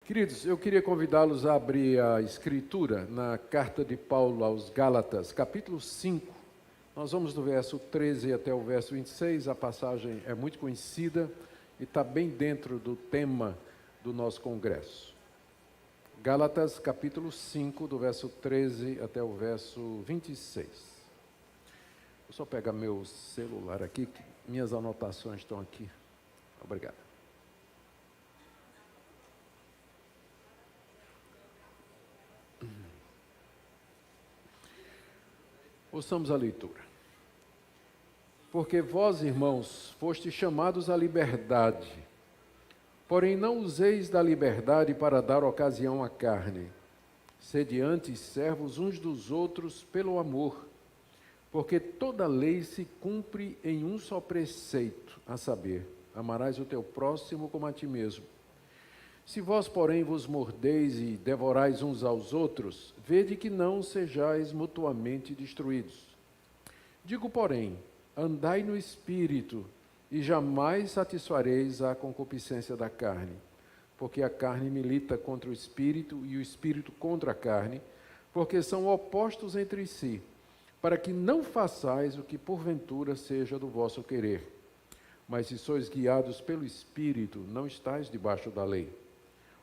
Queridos, eu queria convidá-los a abrir a Escritura na carta de Paulo aos Gálatas, capítulo 5. Nós vamos do verso 13 até o verso 26, a passagem é muito conhecida e está bem dentro do tema do nosso congresso. Gálatas, capítulo 5, do verso 13 até o verso 26. Vou só pegar meu celular aqui, que minhas anotações estão aqui. Obrigado. Ouçamos a leitura. Porque vós, irmãos, fostes chamados à liberdade, porém não useis da liberdade para dar ocasião à carne. Sede antes servos uns dos outros pelo amor, porque toda lei se cumpre em um só preceito, a saber, amarás o teu próximo como a ti mesmo. Se vós, porém, vos mordeis e devorais uns aos outros, vede que não sejais mutuamente destruídos. Digo, porém, andai no Espírito, e jamais satisfareis a concupiscência da carne, porque a carne milita contra o Espírito, e o Espírito contra a carne, porque são opostos entre si, para que não façais o que porventura seja do vosso querer. Mas se sois guiados pelo Espírito, não estáis debaixo da lei.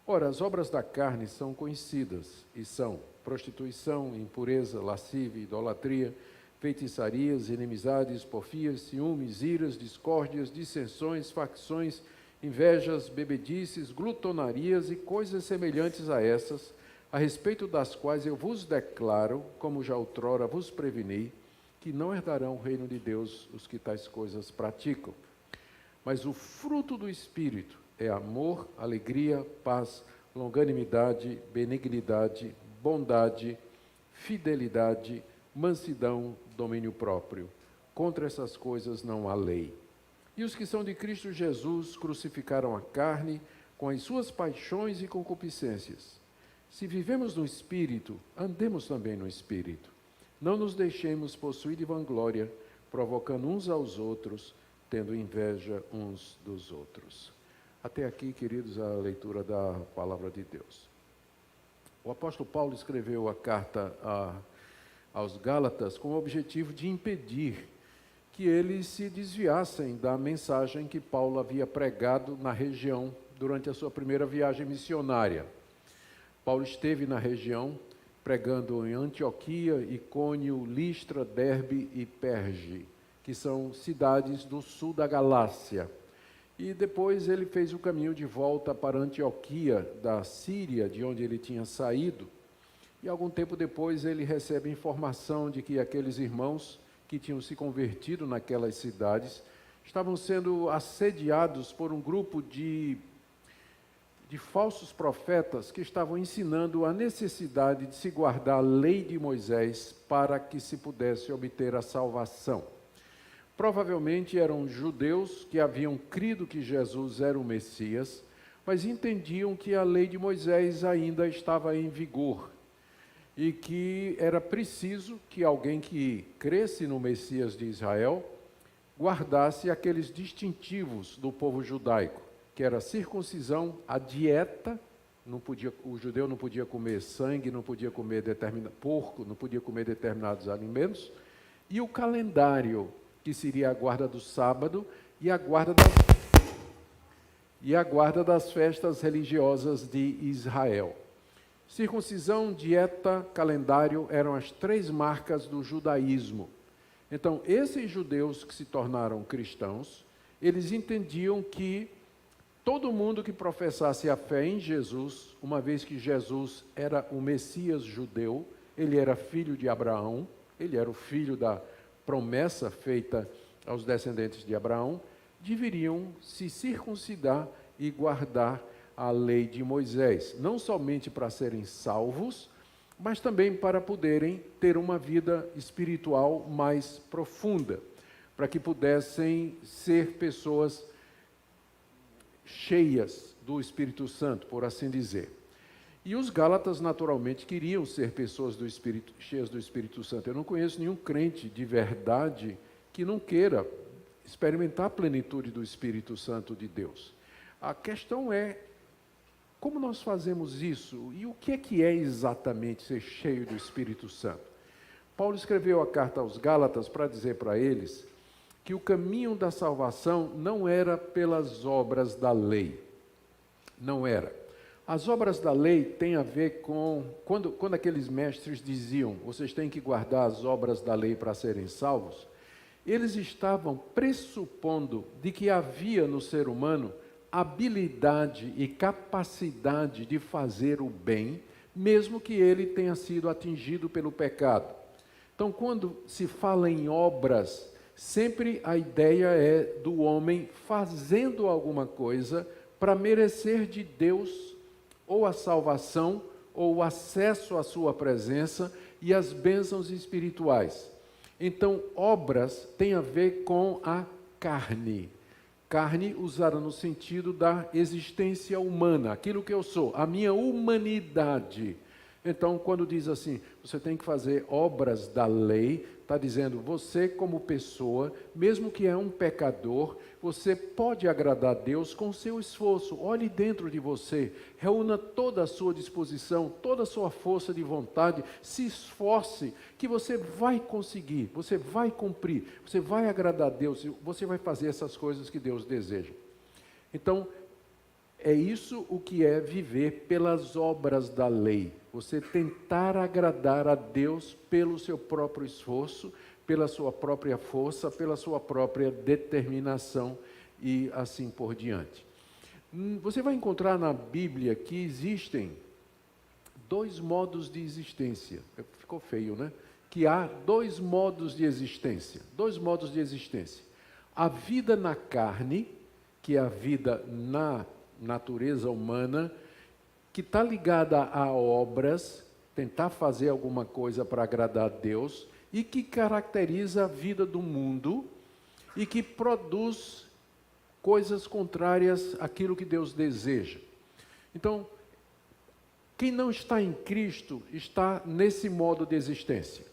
Ora, as obras da carne são conhecidas, e são prostituição, impureza, lascívia, idolatria, feitiçarias, inimizades, porfias, ciúmes, iras, discórdias, dissensões, facções, invejas, bebedices, glutonarias e coisas semelhantes a essas, a respeito das quais eu vos declaro, como já outrora vos preveni, que não herdarão o reino de Deus os que tais coisas praticam. Mas o fruto do Espírito é amor, alegria, paz, longanimidade, benignidade, bondade, fidelidade, mansidão, domínio próprio. Contra essas coisas não há lei. E os que são de Cristo Jesus crucificaram a carne com as suas paixões e concupiscências. Se vivemos no Espírito, andemos também no Espírito. Não nos deixemos possuir de vanglória, provocando uns aos outros, tendo inveja uns dos outros. Até aqui, queridos, a leitura da palavra de Deus. O apóstolo Paulo escreveu a carta aos Gálatas com o objetivo de impedir que eles se desviassem da mensagem que Paulo havia pregado na região durante a sua primeira viagem missionária. Paulo esteve na região pregando em Antioquia, Icônio, Listra, Derbe e Perge, que são cidades do sul da Galácia. E depois ele fez o caminho de volta para Antioquia, da Síria, de onde ele tinha saído. E algum tempo depois ele recebe informação de que aqueles irmãos que tinham se convertido naquelas cidades estavam sendo assediados por um grupo de falsos profetas que estavam ensinando a necessidade de se guardar a lei de Moisés para que se pudesse obter a salvação. Provavelmente eram judeus que haviam crido que Jesus era o Messias, mas entendiam que a lei de Moisés ainda estava em vigor e que era preciso que alguém que cresce no Messias de Israel guardasse aqueles distintivos do povo judaico, que era a circuncisão, a dieta, o judeu não podia comer sangue, não podia comer porco, não podia comer determinados alimentos, e o calendário, que seria a guarda do sábado e a guarda das festas religiosas de Israel. Circuncisão, dieta, calendário eram as três marcas do judaísmo. Então, esses judeus que se tornaram cristãos, eles entendiam que todo mundo que professasse a fé em Jesus, uma vez que Jesus era o Messias judeu, ele era filho de Abraão, ele era o filho da promessa feita aos descendentes de Abraão, deveriam se circuncidar e guardar a lei de Moisés, não somente para serem salvos, mas também para poderem ter uma vida espiritual mais profunda, para que pudessem ser pessoas cheias do Espírito Santo, por assim dizer. E os Gálatas, naturalmente, queriam ser pessoas cheias do Espírito Santo. Eu não conheço nenhum crente de verdade que não queira experimentar a plenitude do Espírito Santo de Deus. A questão é Como nós fazemos isso? E o que é exatamente ser cheio do Espírito Santo? Paulo escreveu a carta aos Gálatas para dizer para eles que o caminho da salvação não era pelas obras da lei. Não era. As obras da lei têm a ver com... Quando aqueles mestres diziam, vocês têm que guardar as obras da lei para serem salvos, eles estavam pressupondo de que havia no ser humano habilidade e capacidade de fazer o bem, mesmo que ele tenha sido atingido pelo pecado. Então, quando se fala em obras, sempre a ideia é do homem fazendo alguma coisa para merecer de Deus ou a salvação, ou o acesso à sua presença e as bênçãos espirituais. Então, obras têm a ver com a carne. Carne usada no sentido da existência humana, aquilo que eu sou, a minha humanidade. Então, quando diz assim, você tem que fazer obras da lei, está dizendo, você como pessoa, mesmo que é um pecador, você pode agradar a Deus com o seu esforço. Olhe dentro de você, reúna toda a sua disposição, toda a sua força de vontade, se esforce, que você vai conseguir, você vai cumprir, você vai agradar a Deus, você vai fazer essas coisas que Deus deseja. Então, é isso o que é viver pelas obras da lei. Você tentar agradar a Deus pelo seu próprio esforço, pela sua própria força, pela sua própria determinação e assim por diante. Você vai encontrar na Bíblia que existem dois modos de existência. Ficou feio, né? Que há dois modos de existência. Dois modos de existência. A vida na carne, que é a vida na natureza humana, que está ligada a obras, tentar fazer alguma coisa para agradar a Deus, e que caracteriza a vida do mundo, e que produz coisas contrárias àquilo que Deus deseja. Então, quem não está em Cristo está nesse modo de existência.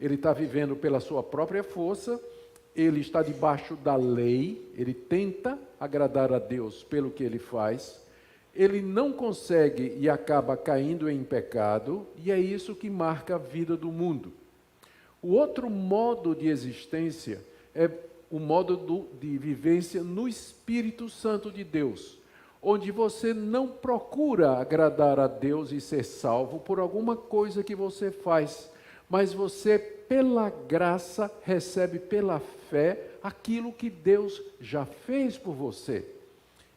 Ele está vivendo pela sua própria força, ele está debaixo da lei, ele tenta agradar a Deus pelo que ele faz, ele não consegue e acaba caindo em pecado, e é isso que marca a vida do mundo. O outro modo de existência é o modo de vivência no Espírito Santo de Deus, onde você não procura agradar a Deus e ser salvo por alguma coisa que você faz, mas você, pela graça, recebe pela fé aquilo que Deus já fez por você.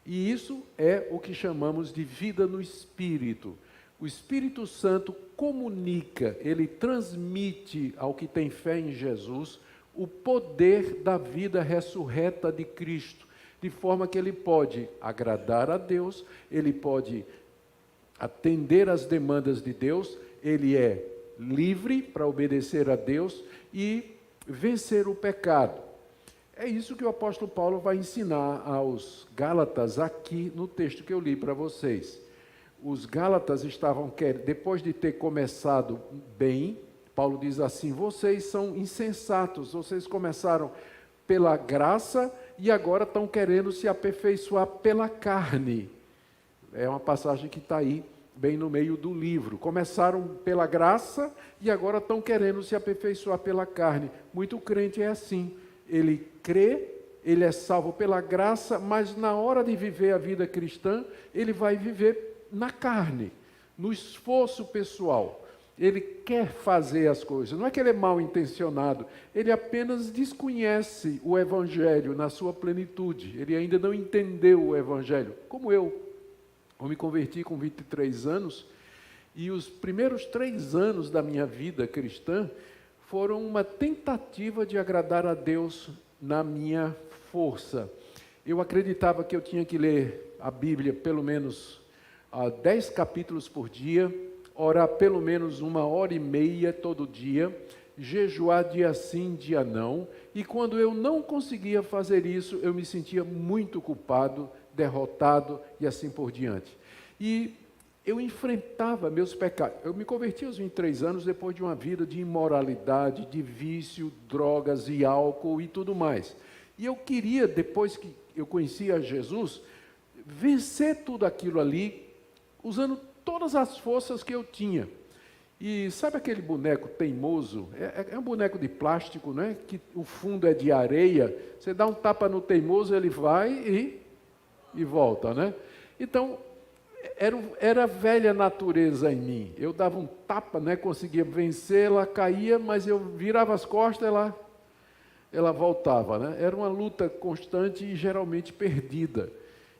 E isso é o que chamamos de vida no Espírito. O Espírito Santo comunica, ele transmite ao que tem fé em Jesus o poder da vida ressurreta de Cristo, de forma que ele pode agradar a Deus, ele pode atender às demandas de Deus, ele é livre para obedecer a Deus e vencer o pecado. É isso que o apóstolo Paulo vai ensinar aos Gálatas aqui no texto que eu li para vocês. Os Gálatas estavam, depois de ter começado bem, Paulo diz assim, vocês são insensatos, vocês começaram pela graça e agora estão querendo se aperfeiçoar pela carne. É uma passagem que está aí, bem no meio do livro. Começaram pela graça e agora estão querendo se aperfeiçoar pela carne. Muito crente é assim. Ele crê, ele é salvo pela graça, mas na hora de viver a vida cristã, ele vai viver na carne, no esforço pessoal. Ele quer fazer as coisas, não é que ele é mal intencionado, ele apenas desconhece o Evangelho na sua plenitude, ele ainda não entendeu o Evangelho, como eu me converti com 23 anos, e os primeiros 3 anos da minha vida cristã foram uma tentativa de agradar a Deus na minha força. Eu acreditava que eu tinha que ler a Bíblia pelo menos 10 capítulos por dia, orar pelo menos 1h30 todo dia, jejuar dia sim, dia não, e quando eu não conseguia fazer isso, eu me sentia muito culpado, derrotado e assim por diante. E eu enfrentava meus pecados. Eu me converti aos 23 anos depois de uma vida de imoralidade, de vício, drogas e álcool e tudo mais. E eu queria, depois que eu conhecia Jesus, vencer tudo aquilo ali, usando todas as forças que eu tinha. E sabe aquele boneco teimoso? É um boneco de plástico, né? Que o fundo é de areia. Você dá um tapa no teimoso, ele vai e volta, né? Então, era a velha natureza em mim. Eu dava um tapa, né? Conseguia vencer, ela caía, mas eu virava as costas, ela voltava, né? Era uma luta constante e geralmente perdida.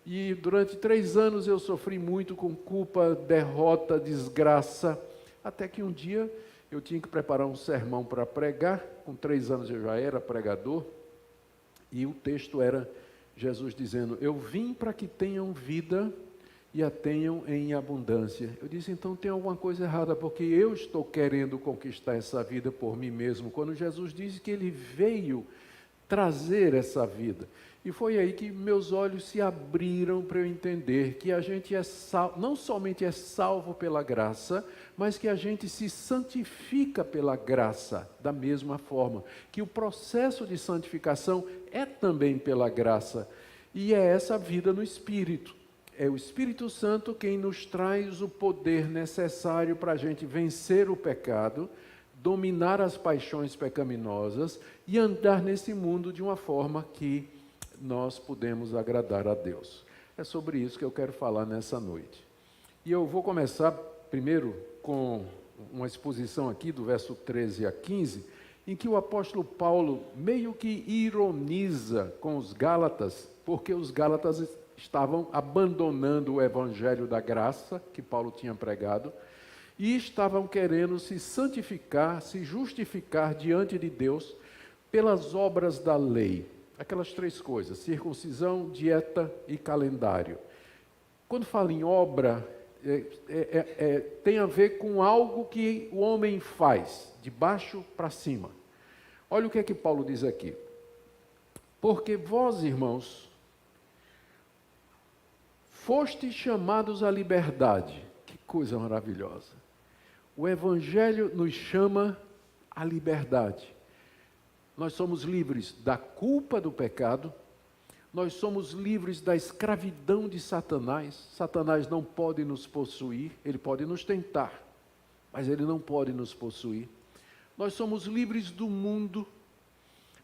E durante 3 anos eu sofri muito com culpa, derrota, desgraça, até que um dia eu tinha que preparar um sermão para pregar. Com 3 anos eu já era pregador, e o texto era Jesus dizendo: eu vim para que tenham vida e a tenham em abundância. Eu disse, então tem alguma coisa errada, porque eu estou querendo conquistar essa vida por mim mesmo, quando Jesus disse que ele veio trazer essa vida. E foi aí que meus olhos se abriram para eu entender que a gente não somente é salvo pela graça, mas que a gente se santifica pela graça da mesma forma, que o processo de santificação é também pela graça, e é essa vida no Espírito. É o Espírito Santo quem nos traz o poder necessário para a gente vencer o pecado, dominar as paixões pecaminosas e andar nesse mundo de uma forma que nós podemos agradar a Deus. É sobre isso que eu quero falar nessa noite. E eu vou começar primeiro com uma exposição aqui do verso 13 a 15, em que o apóstolo Paulo meio que ironiza com os Gálatas, porque os Gálatas estavam abandonando o evangelho da graça que Paulo tinha pregado e estavam querendo se santificar, se justificar diante de Deus pelas obras da lei. Aquelas 3 coisas: circuncisão, dieta e calendário. Quando fala em obra, tem a ver com algo que o homem faz, de baixo para cima. Olha o que é que Paulo diz aqui. Porque vós, irmãos, fostes chamados à liberdade. Que coisa maravilhosa. O Evangelho nos chama à liberdade. Nós somos livres da culpa do pecado, nós somos livres da escravidão de Satanás. Satanás não pode nos possuir, ele pode nos tentar, mas ele não pode nos possuir. Nós somos livres do mundo,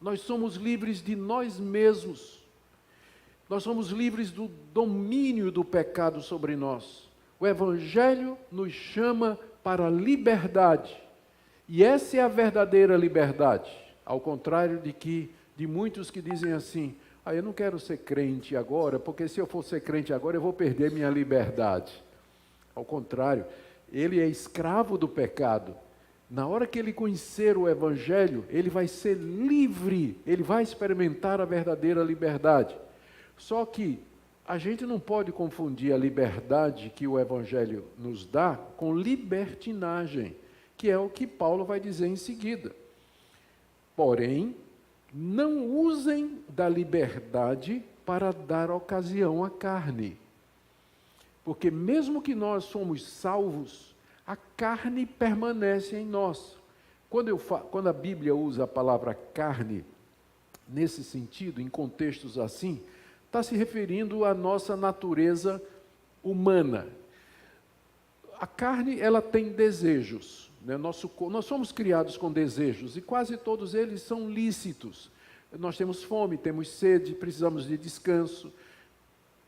nós somos livres de nós mesmos, nós somos livres do domínio do pecado sobre nós. O Evangelho nos chama para a liberdade, e essa é a verdadeira liberdade, ao contrário de muitos que dizem assim: eu não quero ser crente agora, porque se eu for ser crente agora eu vou perder minha liberdade. Ao contrário, ele é escravo do pecado. Na hora que ele conhecer o Evangelho, ele vai ser livre, ele vai experimentar a verdadeira liberdade. Só que a gente não pode confundir a liberdade que o Evangelho nos dá com libertinagem, que é o que Paulo vai dizer em seguida. Porém, não usem da liberdade para dar ocasião à carne. Porque mesmo que nós somos salvos, a carne permanece em nós. Quando a Bíblia usa a palavra carne, nesse sentido, em contextos assim, está se referindo à nossa natureza humana. A carne, ela tem desejos. Nós somos criados com desejos e quase todos eles são lícitos. Nós temos fome, temos sede, precisamos de descanso,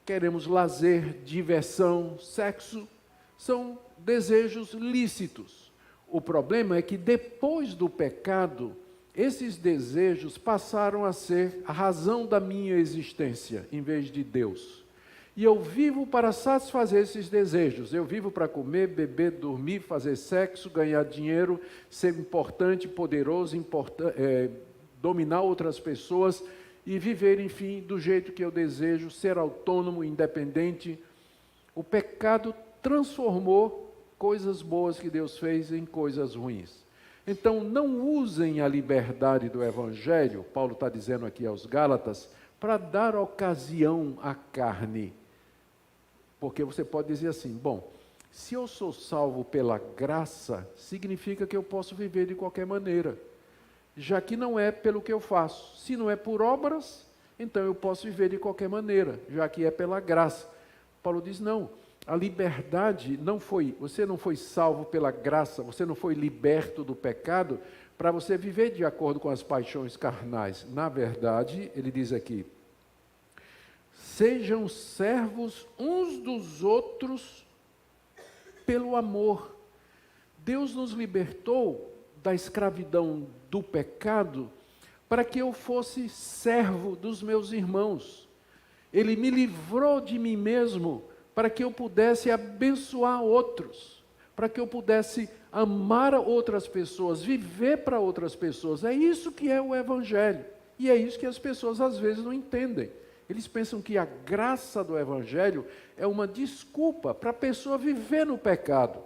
queremos lazer, diversão, sexo, são desejos lícitos. O problema é que depois do pecado, esses desejos passaram a ser a razão da minha existência, em vez de Deus. E eu vivo para satisfazer esses desejos. Eu vivo para comer, beber, dormir, fazer sexo, ganhar dinheiro, ser importante, poderoso, dominar outras pessoas e viver, enfim, do jeito que eu desejo, ser autônomo, independente. O pecado transformou coisas boas que Deus fez em coisas ruins. Então, não usem a liberdade do Evangelho, Paulo está dizendo aqui aos Gálatas, para dar ocasião à carne. Porque você pode dizer assim: bom, se eu sou salvo pela graça, significa que eu posso viver de qualquer maneira, já que não é pelo que eu faço. Se não é por obras, então eu posso viver de qualquer maneira, já que é pela graça. Paulo diz: não, A liberdade você não foi salvo pela graça, você não foi liberto do pecado para você viver de acordo com as paixões carnais. Na verdade, ele diz aqui, sejam servos uns dos outros pelo amor. Deus nos libertou da escravidão do pecado para que eu fosse servo dos meus irmãos. Ele me livrou de mim mesmo para que eu pudesse abençoar outros, para que eu pudesse amar outras pessoas, viver para outras pessoas. É isso que é o Evangelho. E é isso que as pessoas às vezes não entendem. Eles pensam que a graça do Evangelho é uma desculpa para a pessoa viver no pecado,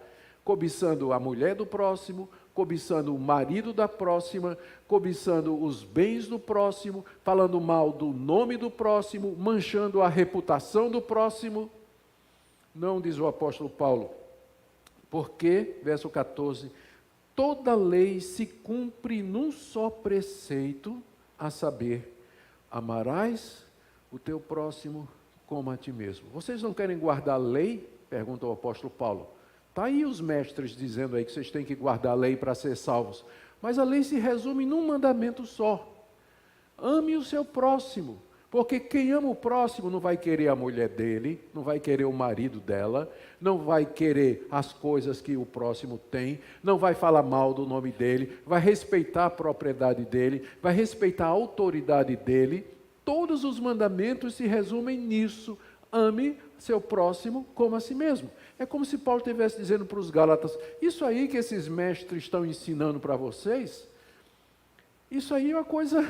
cobiçando a mulher do próximo, cobiçando o marido da próxima, cobiçando os bens do próximo, falando mal do nome do próximo, manchando a reputação do próximo. Não, diz o apóstolo Paulo, porque, verso 14, toda lei se cumpre num só preceito, a saber, amarás o teu próximo como a ti mesmo. Vocês não querem guardar a lei? Pergunta o apóstolo Paulo. Está aí os mestres dizendo aí que vocês têm que guardar a lei para ser salvos. Mas a lei se resume num mandamento só. Ame o seu próximo. Porque quem ama o próximo não vai querer a mulher dele, não vai querer o marido dela, não vai querer as coisas que o próximo tem, não vai falar mal do nome dele, vai respeitar a propriedade dele, vai respeitar a autoridade dele. Todos os mandamentos se resumem nisso. Ame seu próximo como a si mesmo. É como se Paulo estivesse dizendo para os Gálatas, isso aí que esses mestres estão ensinando para vocês, isso aí é uma coisa,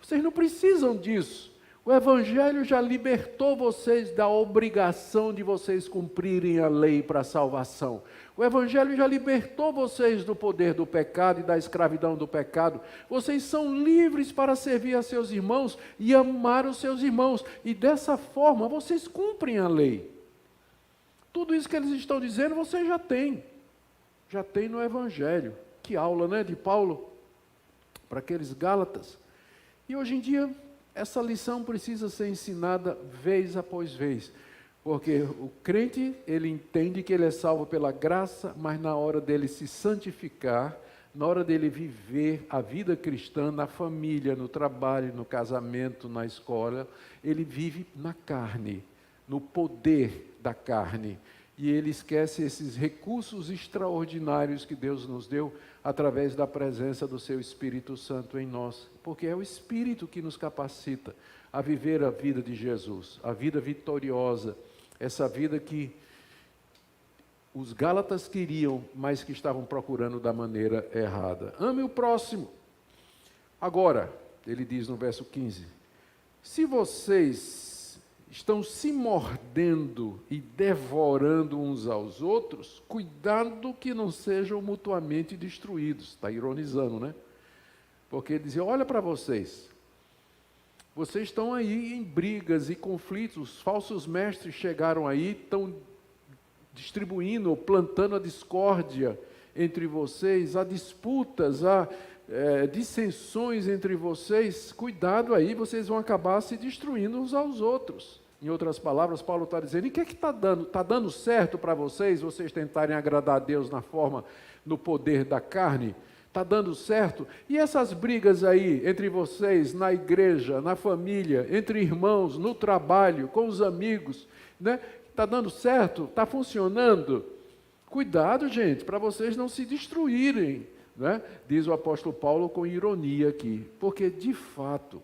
vocês não precisam disso. O Evangelho já libertou vocês da obrigação de vocês cumprirem a lei para a salvação. O Evangelho já libertou vocês do poder do pecado e da escravidão do pecado. Vocês são livres para servir a seus irmãos e amar os seus irmãos. E dessa forma, vocês cumprem a lei. Tudo isso que eles estão dizendo, vocês já têm. Já tem no Evangelho. Que aula, né, de Paulo para aqueles Gálatas. E hoje em dia, essa lição precisa ser ensinada vez após vez. Porque o crente, ele entende que ele é salvo pela graça, mas na hora dele se santificar, na hora dele viver a vida cristã na família, no trabalho, no casamento, na escola, ele vive na carne, no poder da carne. E ele esquece esses recursos extraordinários que Deus nos deu através da presença do seu Espírito Santo em nós. Porque é o Espírito que nos capacita a viver a vida de Jesus, a vida vitoriosa, essa vida que os Gálatas queriam, mas que estavam procurando da maneira errada. Ame o próximo. Agora, ele diz no verso 15, se vocês estão se mordendo e devorando uns aos outros, cuidado que não sejam mutuamente destruídos. Está ironizando, né? Porque ele dizia, olha para vocês estão aí em brigas e conflitos, os falsos mestres chegaram aí, estão distribuindo, plantando a discórdia entre vocês, há disputas, há dissensões entre vocês, cuidado aí, vocês vão acabar se destruindo uns aos outros. Em outras palavras, Paulo está dizendo, e o que é que está dando? Está dando certo para vocês tentarem agradar a Deus no poder da carne? Está dando certo? E essas brigas aí entre vocês, na igreja, na família, entre irmãos, no trabalho, com os amigos, né? Está dando certo? Está funcionando? Cuidado, gente, para vocês não se destruírem, né? Diz o apóstolo Paulo com ironia aqui, porque de fato,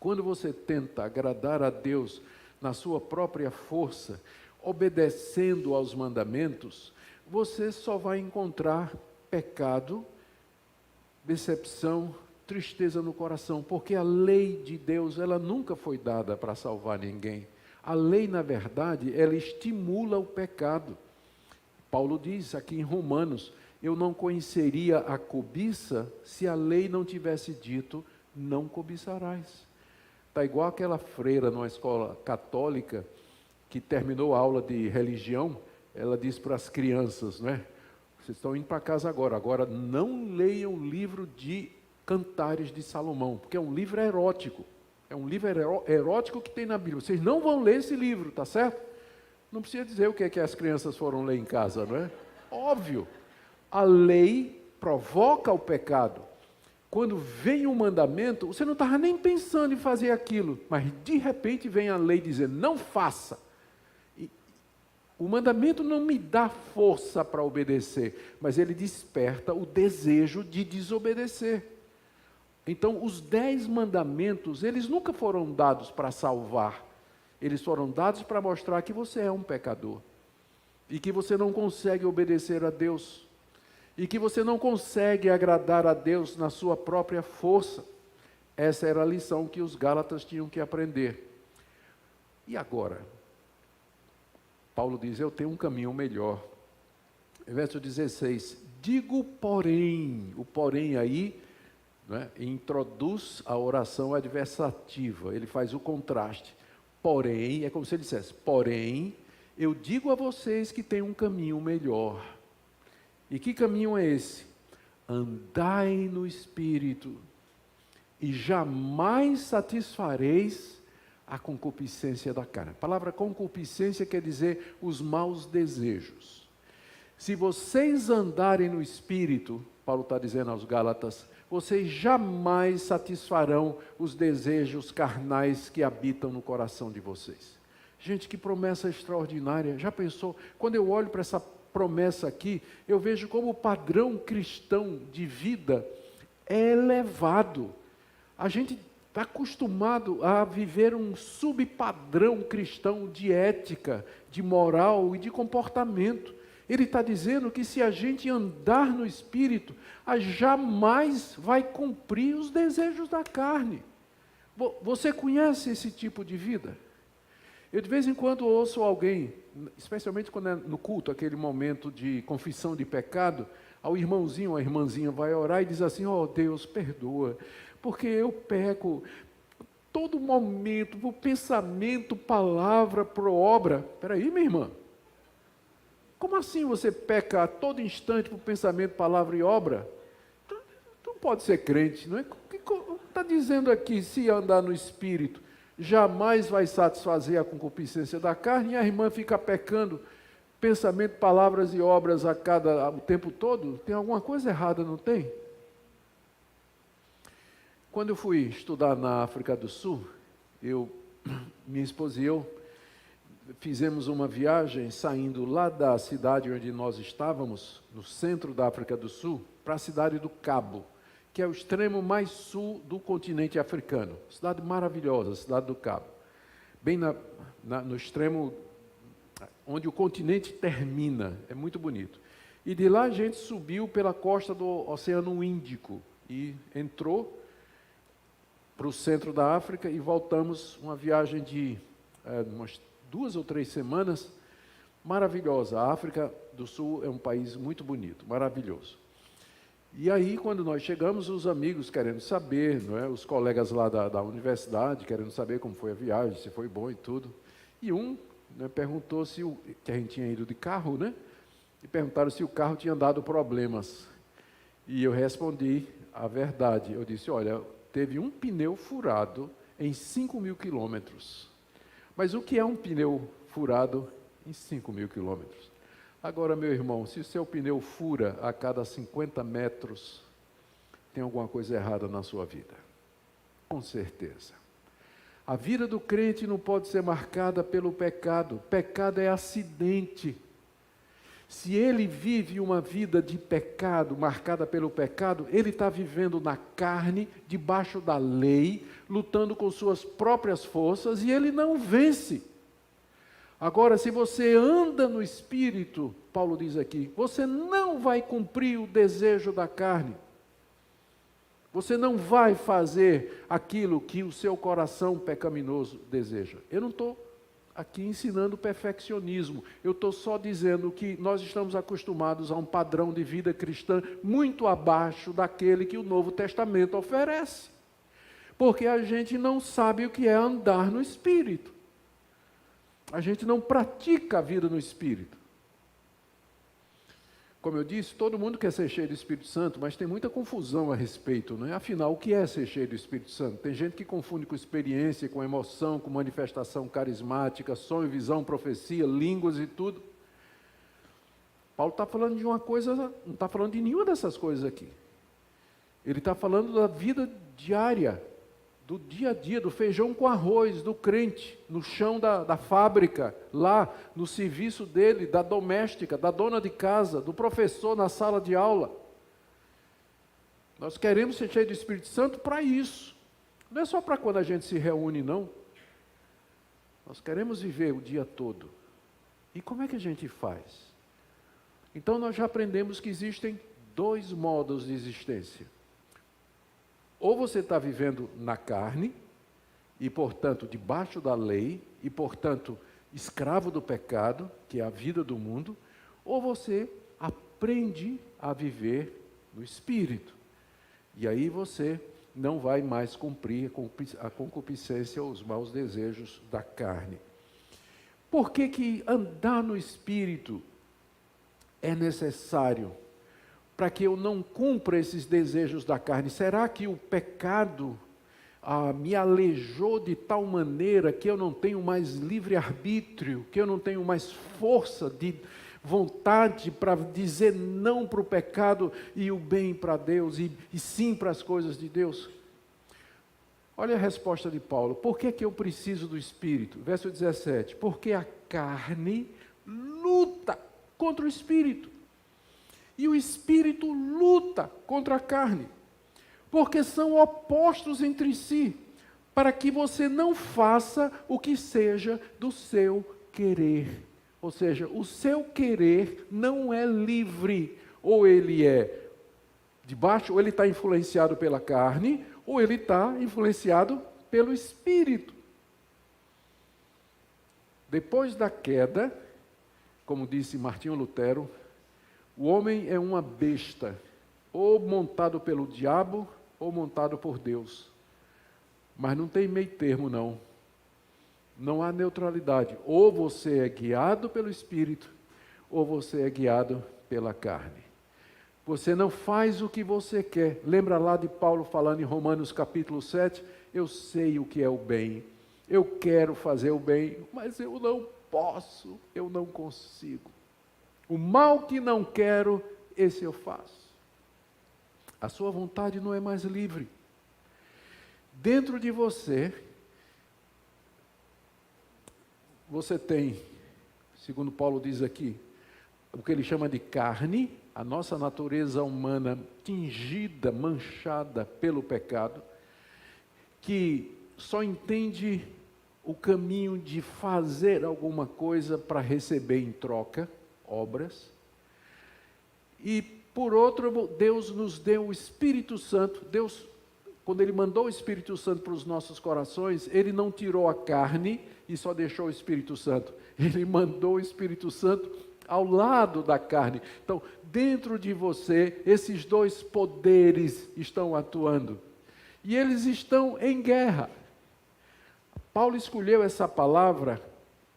quando você tenta agradar a Deus na sua própria força, obedecendo aos mandamentos, você só vai encontrar pecado, decepção, tristeza no coração, porque a lei de Deus, ela nunca foi dada para salvar ninguém. A lei, na verdade, ela estimula o pecado. Paulo diz aqui em Romanos, eu não conheceria a cobiça se a lei não tivesse dito, não cobiçarás. Está igual aquela freira numa escola católica, que terminou a aula de religião, ela diz para as crianças, né? Vocês estão indo para casa agora não leiam o livro de Cantares de Salomão, porque é um livro erótico. É um livro erótico que tem na Bíblia. Vocês não vão ler esse livro, tá certo? Não precisa dizer o que é que as crianças foram ler em casa, não é? Óbvio. A lei provoca o pecado. Quando vem um mandamento, você não estava nem pensando em fazer aquilo, mas de repente vem a lei dizer, não faça. E o mandamento não me dá força para obedecer, mas ele desperta o desejo de desobedecer. Então, os 10 mandamentos, eles nunca foram dados para salvar. Eles foram dados para mostrar que você é um pecador. E que você não consegue obedecer a Deus. E que você não consegue agradar a Deus na sua própria força. Essa era a lição que os Gálatas tinham que aprender. E agora? Paulo diz, eu tenho um caminho melhor. Verso 16, digo porém, o porém aí, né, introduz a oração adversativa, ele faz o contraste. Porém, é como se ele dissesse, porém, eu digo a vocês que tem um caminho melhor. E que caminho é esse? Andai no Espírito, e jamais satisfareis a concupiscência da carne. A palavra concupiscência quer dizer os maus desejos. Se vocês andarem no Espírito, Paulo está dizendo aos Gálatas, vocês jamais satisfarão os desejos carnais que habitam no coração de vocês. Gente, que promessa extraordinária. Já pensou? Quando eu olho para essa promessa aqui, eu vejo como o padrão cristão de vida é elevado. A gente está acostumado a viver um subpadrão cristão de ética, de moral e de comportamento. Ele está dizendo que se a gente andar no Espírito, a jamais vai cumprir os desejos da carne. Você conhece esse tipo de vida? Eu de vez em quando ouço alguém, especialmente quando é no culto, aquele momento de confissão de pecado, ao irmãozinho ou a irmãzinha vai orar e diz assim, ó Deus, perdoa, porque eu peco todo momento, por pensamento, palavra, por obra. Espera aí, minha irmã. Como assim você peca a todo instante por pensamento, palavra e obra? Tu não pode ser crente, não é? Está dizendo aqui, se andar no Espírito, jamais vai satisfazer a concupiscência da carne, e a irmã fica pecando pensamento, palavras e obras o tempo todo? Tem alguma coisa errada, não tem? Quando eu fui estudar na África do Sul, minha esposa e eu fizemos uma viagem saindo lá da cidade onde nós estávamos, no centro da África do Sul, para a cidade do Cabo, que é o extremo mais sul do continente africano. Cidade maravilhosa, cidade do Cabo. Bem no extremo onde o continente termina, é muito bonito. E de lá a gente subiu pela costa do Oceano Índico e entrou para o centro da África e voltamos uma viagem de umas 2 ou 3 semanas, maravilhosa. A África do Sul é um país muito bonito, maravilhoso. E aí, quando nós chegamos, os amigos querendo saber, não é? Os colegas lá da universidade querendo saber como foi a viagem, se foi bom e tudo. E perguntou que a gente tinha ido de carro, né? E perguntaram se o carro tinha dado problemas. E eu respondi a verdade. Eu disse, olha, teve um pneu furado em 5.000 quilômetros. Mas o que é um pneu furado em 5.000 quilômetros? Agora, meu irmão, se o seu pneu fura a cada 50 metros, tem alguma coisa errada na sua vida. Com certeza. A vida do crente não pode ser marcada pelo pecado. Pecado é acidente. Se ele vive uma vida de pecado, marcada pelo pecado, ele está vivendo na carne, debaixo da lei, lutando com suas próprias forças, e ele não vence. Agora, se você anda no Espírito, Paulo diz aqui, você não vai cumprir o desejo da carne. Você não vai fazer aquilo que o seu coração pecaminoso deseja. Eu não estou aqui ensinando perfeccionismo. Eu estou só dizendo que nós estamos acostumados a um padrão de vida cristã muito abaixo daquele que o Novo Testamento oferece. Porque a gente não sabe o que é andar no Espírito. A gente não pratica a vida no Espírito. Como eu disse, todo mundo quer ser cheio do Espírito Santo, mas tem muita confusão a respeito, não é? Afinal, o que é ser cheio do Espírito Santo? Tem gente que confunde com experiência, com emoção, com manifestação carismática, sonho, visão, profecia, línguas e tudo. Paulo está falando de uma coisa, não está falando de nenhuma dessas coisas aqui. Ele está falando da vida diária, do dia a dia, do feijão com arroz, do crente, no chão da fábrica, lá no serviço dele, da doméstica, da dona de casa, do professor na sala de aula. Nós queremos ser cheios do Espírito Santo para isso. Não é só para quando a gente se reúne, não. Nós queremos viver o dia todo. E como é que a gente faz? Então nós já aprendemos que existem 2 modos de existência. Ou você está vivendo na carne, e portanto debaixo da lei, e portanto escravo do pecado, que é a vida do mundo, ou você aprende a viver no Espírito. E aí você não vai mais cumprir a concupiscência ou os maus desejos da carne. Por que andar no Espírito é necessário? Para que eu não cumpra esses desejos da carne. Será que o pecado me aleijou de tal maneira que eu não tenho mais livre-arbítrio, que eu não tenho mais força de vontade para dizer não para o pecado e o bem para Deus, e sim para as coisas de Deus? Olha a resposta de Paulo. Por que eu preciso do Espírito? Verso 17. Porque a carne luta contra o Espírito. E o Espírito luta contra a carne, porque são opostos entre si, para que você não faça o que seja do seu querer. Ou seja, o seu querer não é livre, ou ele é debaixo, ou ele está influenciado pela carne, ou ele está influenciado pelo Espírito. Depois da queda, como disse Martinho Lutero, o homem é uma besta, ou montado pelo diabo, ou montado por Deus. Mas não tem meio termo, não. Não há neutralidade. Ou você é guiado pelo Espírito, ou você é guiado pela carne. Você não faz o que você quer. Lembra lá de Paulo falando em Romanos capítulo 7? Eu sei o que é o bem. Eu quero fazer o bem, mas eu não posso, eu não consigo. O mal que não quero, esse eu faço. A sua vontade não é mais livre. Dentro de você, você tem, segundo Paulo diz aqui, o que ele chama de carne, a nossa natureza humana tingida, manchada pelo pecado, que só entende o caminho de fazer alguma coisa para receber em troca obras. E por outro, Deus nos deu o Espírito Santo. Deus, quando Ele mandou o Espírito Santo para os nossos corações, Ele não tirou a carne e só deixou o Espírito Santo. Ele mandou o Espírito Santo ao lado da carne. Então, dentro de você, esses 2 poderes estão atuando. E eles estão em guerra. Paulo escolheu essa palavra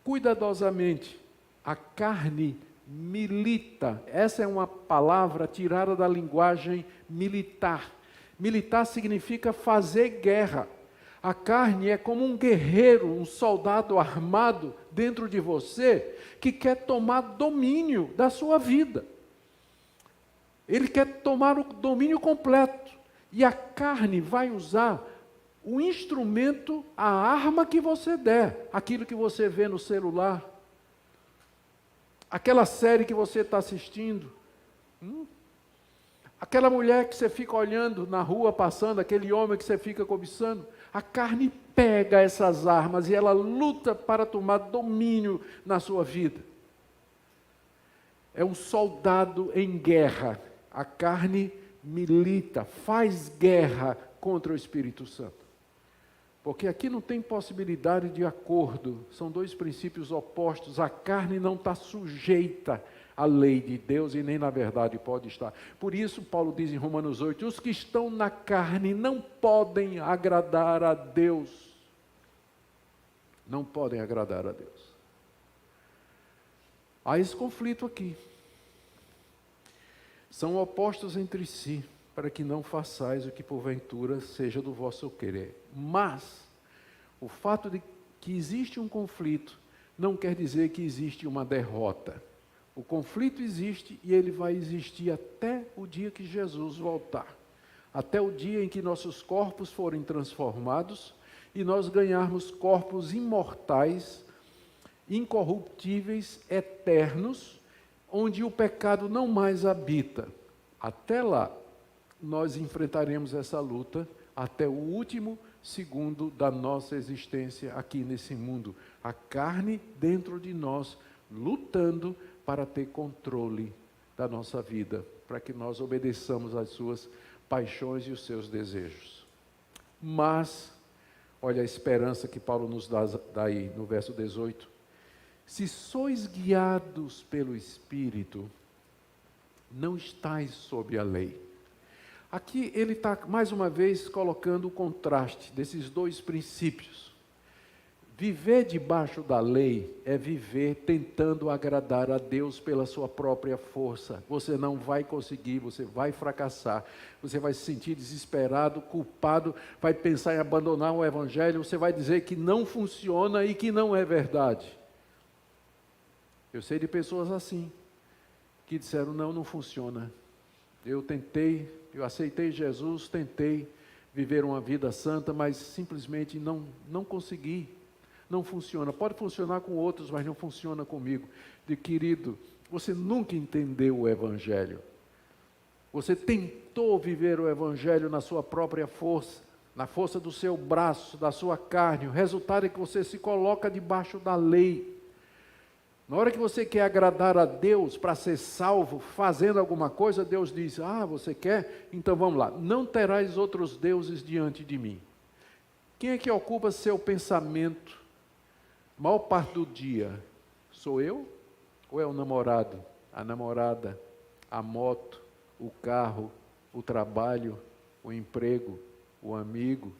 cuidadosamente. A carne milita. Essa é uma palavra tirada da linguagem militar. Militar significa fazer guerra. A carne é como um guerreiro, um soldado armado dentro de você, que quer tomar domínio da sua vida. Ele quer tomar o domínio completo. E a carne vai usar o instrumento, a arma que você der, aquilo que você vê no celular, aquela série que você está assistindo, aquela mulher que você fica olhando na rua passando, aquele homem que você fica cobiçando, a carne pega essas armas e ela luta para tomar domínio na sua vida. É um soldado em guerra. A carne milita, faz guerra contra o Espírito Santo. Porque aqui não tem possibilidade de acordo, são 2 princípios opostos. A carne não está sujeita à lei de Deus e nem na verdade pode estar. Por isso Paulo diz em Romanos 8, os que estão na carne não podem agradar a Deus. Não podem agradar a Deus. Há esse conflito aqui. são opostos entre si, para que não façais o que porventura seja do vosso querer. Mas o fato de que existe um conflito não quer dizer que existe uma derrota. O conflito existe e ele vai existir até o dia que Jesus voltar. Até o dia em que nossos corpos forem transformados e nós ganharmos corpos imortais, incorruptíveis, eternos, onde o pecado não mais habita. Até lá, nós enfrentaremos essa luta até o último segundo da nossa existência aqui nesse mundo. A carne dentro de nós, lutando para ter controle da nossa vida, para que nós obedeçamos às suas paixões e os seus desejos. Mas, olha a esperança que Paulo nos dá aí no verso 18. Se sois guiados pelo Espírito, não estáis sob a lei. Aqui ele está, mais uma vez, colocando o contraste desses dois princípios. Viver debaixo da lei é viver tentando agradar a Deus pela sua própria força. Você não vai conseguir, você vai fracassar, você vai se sentir desesperado, culpado, vai pensar em abandonar o Evangelho, você vai dizer que não funciona e que não é verdade. Eu sei de pessoas assim, que disseram, não funciona. Eu tentei, eu aceitei Jesus, tentei viver uma vida santa, mas simplesmente não consegui. Não funciona. Pode funcionar com outros, mas não funciona comigo. Querido, você nunca entendeu o Evangelho. Você tentou viver o Evangelho na sua própria força, na força do seu braço, da sua carne. O resultado é que você se coloca debaixo da lei. Na hora que você quer agradar a Deus para ser salvo, fazendo alguma coisa, Deus diz, você quer? Então vamos lá. Não terás outros deuses diante de mim. Quem é que ocupa seu pensamento? A maior parte do dia, sou eu? Ou é o namorado, a namorada, a moto, o carro, o trabalho, o emprego, o amigo,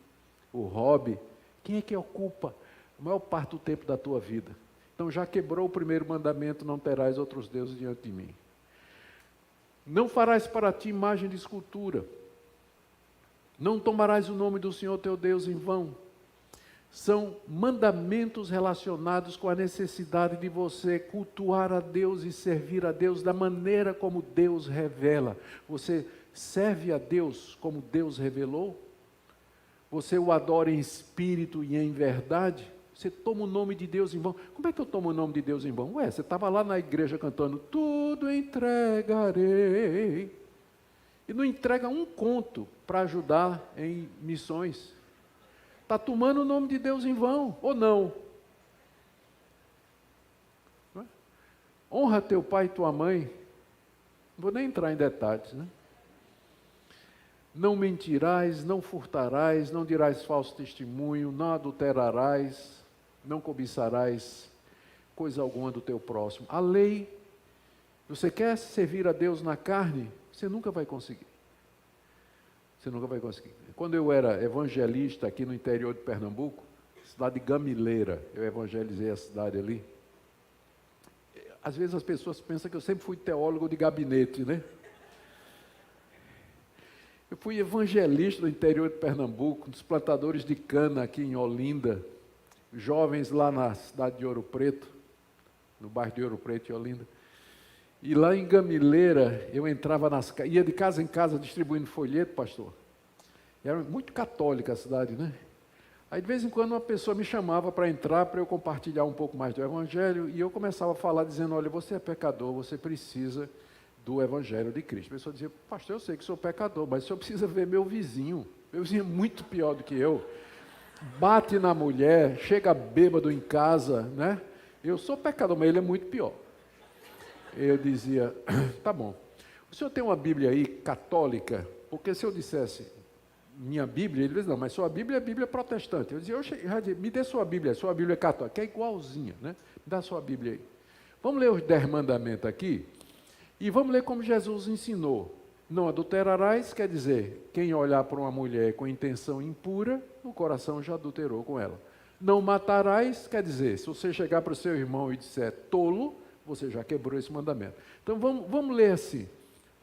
o hobby? Quem é que ocupa a maior parte do tempo da tua vida? Então já quebrou o primeiro mandamento, não terás outros deuses diante de mim. Não farás para ti imagem de escultura. Não tomarás o nome do Senhor teu Deus em vão. São mandamentos relacionados com a necessidade de você cultuar a Deus e servir a Deus da maneira como Deus revela. Você serve a Deus como Deus revelou? Você o adora em espírito e em verdade? Você toma o nome de Deus em vão? Como é que eu tomo o nome de Deus em vão? Você estava lá na igreja cantando, tudo entregarei. E não entrega um conto para ajudar em missões. Está tomando o nome de Deus em vão, ou não? Honra teu pai e tua mãe. Não vou nem entrar em detalhes, né? Não mentirás, não furtarás, não dirás falso testemunho, não adulterarás, não cobiçarás coisa alguma do teu próximo. A lei, você quer servir a Deus na carne? Você nunca vai conseguir. Você nunca vai conseguir. Quando eu era evangelista aqui no interior de Pernambuco, cidade de Gamileira, eu evangelizei a cidade ali. Às vezes as pessoas pensam que eu sempre fui teólogo de gabinete, né? Eu fui evangelista no interior de Pernambuco, dos plantadores de cana aqui em Olinda, jovens lá na cidade de Ouro Preto, no bairro de Ouro Preto e Olinda. E lá em Gamileira, eu entrava ia de casa em casa distribuindo folheto, pastor. E era muito católica a cidade, né? Aí de vez em quando uma pessoa me chamava para entrar, para eu compartilhar um pouco mais do Evangelho, e eu começava a falar dizendo, olha, você é pecador, você precisa do Evangelho de Cristo. A pessoa dizia, pastor, eu sei que sou pecador, mas o senhor precisa ver meu vizinho é muito pior do que eu. Bate na mulher, chega bêbado em casa, né? Eu sou pecador, mas ele é muito pior. Eu dizia, tá bom, o senhor tem uma Bíblia aí católica? Porque se eu dissesse minha Bíblia, ele dizia, não, mas sua Bíblia é Bíblia protestante. Eu dizia, me dê sua Bíblia é católica, que é igualzinha, né? Me dá sua Bíblia aí. Vamos ler os 10 mandamentos aqui, e vamos ler como Jesus ensinou. Não adulterarás, quer dizer, quem olhar para uma mulher com intenção impura, o coração já adulterou com ela. Não matarás, quer dizer, se você chegar para o seu irmão e disser tolo, você já quebrou esse mandamento. Então vamos ler assim.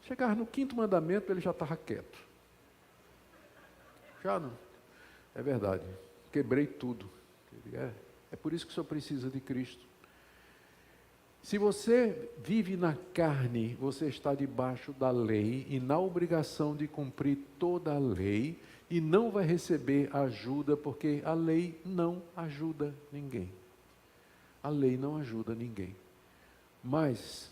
Chegava no 5º mandamento, ele já estava quieto. Já não. É verdade. Quebrei tudo. É por isso que o senhor precisa de Cristo. Se você vive na carne, você está debaixo da lei e na obrigação de cumprir toda a lei e não vai receber ajuda, porque a lei não ajuda ninguém. A lei não ajuda ninguém. Mas,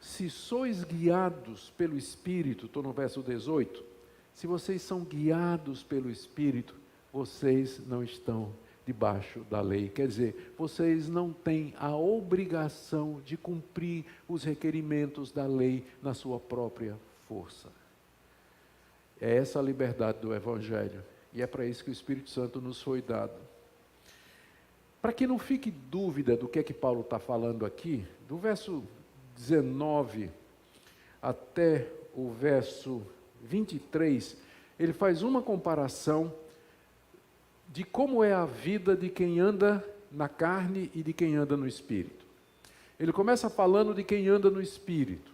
se sois guiados pelo Espírito, estou no verso 18, se vocês são guiados pelo Espírito, vocês não estão debaixo da lei. Quer dizer, vocês não têm a obrigação de cumprir os requerimentos da lei na sua própria força. É essa a liberdade do Evangelho. E é para isso que o Espírito Santo nos foi dado. Para que não fique dúvida do que é que Paulo está falando aqui, do verso 19 até o verso 23, ele faz uma comparação de como é a vida de quem anda na carne e de quem anda no Espírito. Ele começa falando de quem anda no Espírito,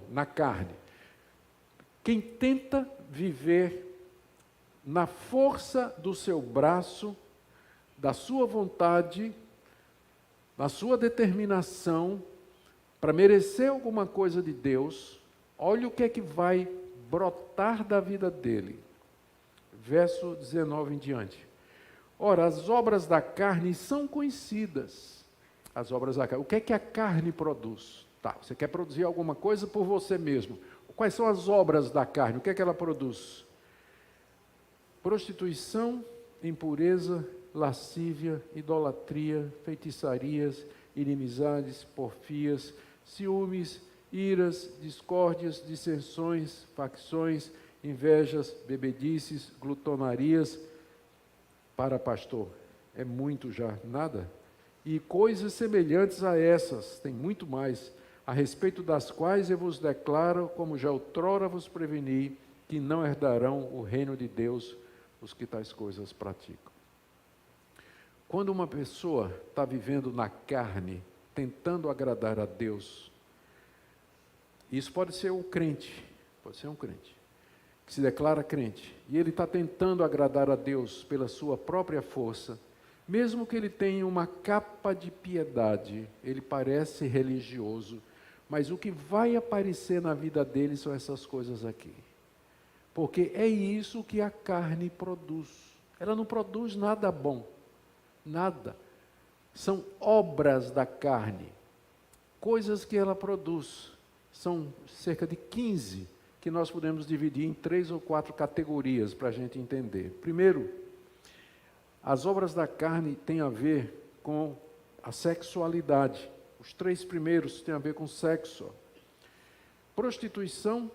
na carne. Quem tenta viver na força do seu braço, da sua vontade, na sua determinação, para merecer alguma coisa de Deus, olha o que é que vai brotar da vida dele. Verso 19 em diante. Ora, as obras da carne são conhecidas. As obras da carne. O que é que a carne produz? Tá, você quer produzir alguma coisa por você mesmo. Quais são as obras da carne? O que é que ela produz? Prostituição, impureza, lascívia, idolatria, feitiçarias, inimizades, porfias, ciúmes, iras, discórdias, dissensões, facções, invejas, bebedices, glutonarias. Para pastor, é muito já, nada? E coisas semelhantes a essas, tem muito mais, a respeito das quais eu vos declaro, como já outrora vos preveni, que não herdarão o reino de Deus os que tais coisas praticam. Quando uma pessoa está vivendo na carne, tentando agradar a Deus, isso pode ser um crente, que se declara crente, e ele está tentando agradar a Deus pela sua própria força, mesmo que ele tenha uma capa de piedade, ele parece religioso, mas o que vai aparecer na vida dele são essas coisas aqui. Porque é isso que a carne produz. Ela não produz nada bom. Nada. São obras da carne. Coisas que ela produz. São cerca de 15 que nós podemos dividir em 3 ou 4 categorias para a gente entender. Primeiro, as obras da carne têm a ver com a sexualidade. Os 3 primeiros têm a ver com sexo. Prostituição,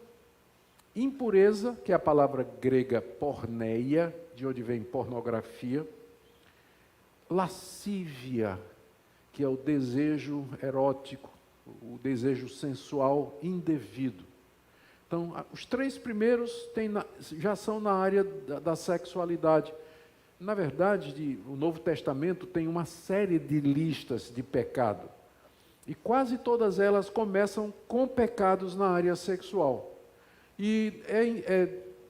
impureza, que é a palavra grega porneia, de onde vem pornografia. Lascívia, que é o desejo erótico, o desejo sensual indevido. Então, os 3 primeiros já são na área da sexualidade. Na verdade, o Novo Testamento tem uma série de listas de pecado. E quase todas elas começam com pecados na área sexual. E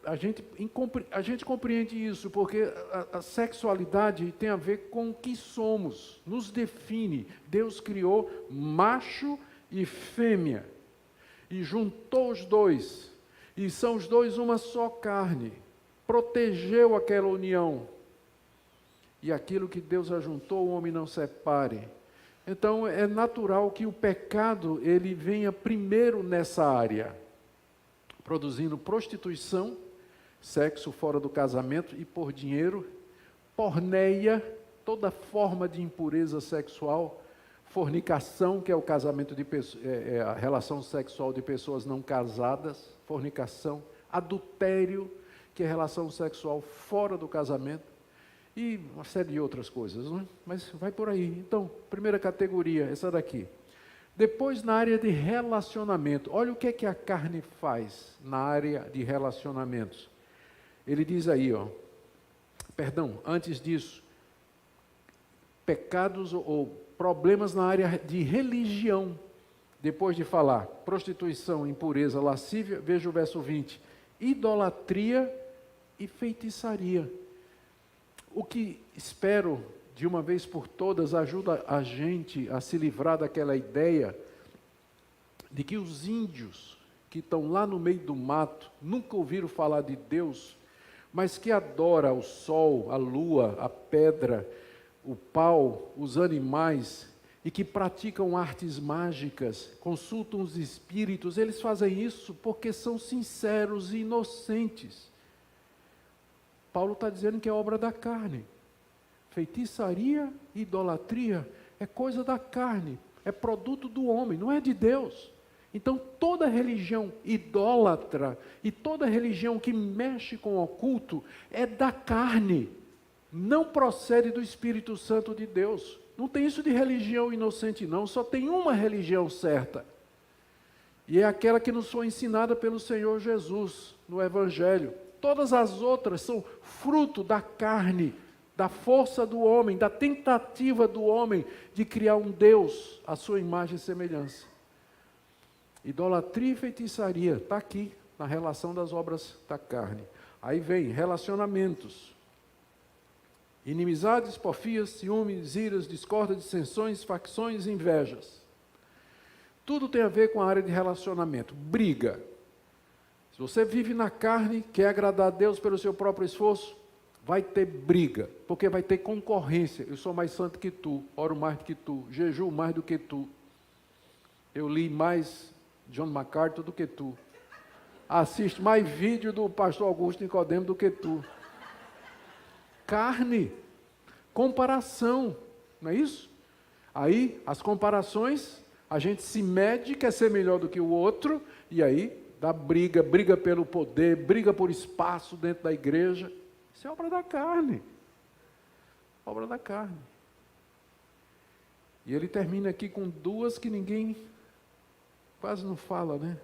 a gente compreende isso, porque a sexualidade tem a ver com o que somos, nos define. Deus criou macho e fêmea, e juntou os dois, e são os dois uma só carne, protegeu aquela união, e aquilo que Deus ajuntou, o homem não separe. Então é natural que o pecado ele venha primeiro nessa área, produzindo prostituição, sexo fora do casamento e por dinheiro, porneia, toda forma de impureza sexual, fornicação, que é o casamento de a relação sexual de pessoas não casadas, fornicação, adultério, que é a relação sexual fora do casamento, e uma série de outras coisas, não é? Mas vai por aí. Então, primeira categoria, essa daqui. Depois, na área de relacionamento, olha o que é que a carne faz na área de relacionamentos. Ele diz aí, antes disso, pecados ou problemas na área de religião, depois de falar prostituição, impureza, lascívia, veja o verso 20, idolatria e feitiçaria. O que espero, de uma vez por todas, ajuda a gente a se livrar daquela ideia de que os índios que estão lá no meio do mato, nunca ouviram falar de Deus, mas que adora o sol, a lua, a pedra, o pau, os animais, e que praticam artes mágicas, consultam os espíritos, eles fazem isso porque são sinceros e inocentes. Paulo está dizendo que é obra da carne. Feitiçaria, idolatria, é coisa da carne, é produto do homem, não é de Deus. Então, toda religião idólatra e toda religião que mexe com o oculto é da carne, não procede do Espírito Santo de Deus. Não tem isso de religião inocente não, só tem uma religião certa. E é aquela que nos foi ensinada pelo Senhor Jesus no Evangelho. Todas as outras são fruto da carne, da força do homem, da tentativa do homem de criar um Deus à sua imagem e semelhança. Idolatria e feitiçaria, está aqui, na relação das obras da carne. Aí vem relacionamentos. Inimizades, porfias, ciúmes, iras, discórdia, dissensões, facções e invejas. Tudo tem a ver com a área de relacionamento. Briga. Se você vive na carne, quer agradar a Deus pelo seu próprio esforço, vai ter briga, porque vai ter concorrência. Eu sou mais santo que tu, oro mais do que tu, jejuo mais do que tu. Eu li mais John MacArthur do que tu. Assisto mais vídeo do pastor Augusto Nicodemo do que tu. Carne, comparação, não é isso? Aí, as comparações, a gente se mede, quer ser melhor do que o outro, e aí dá briga, briga pelo poder, briga por espaço dentro da igreja. Isso é obra da carne. Obra da carne. E ele termina aqui com duas que ninguém quase não fala, né?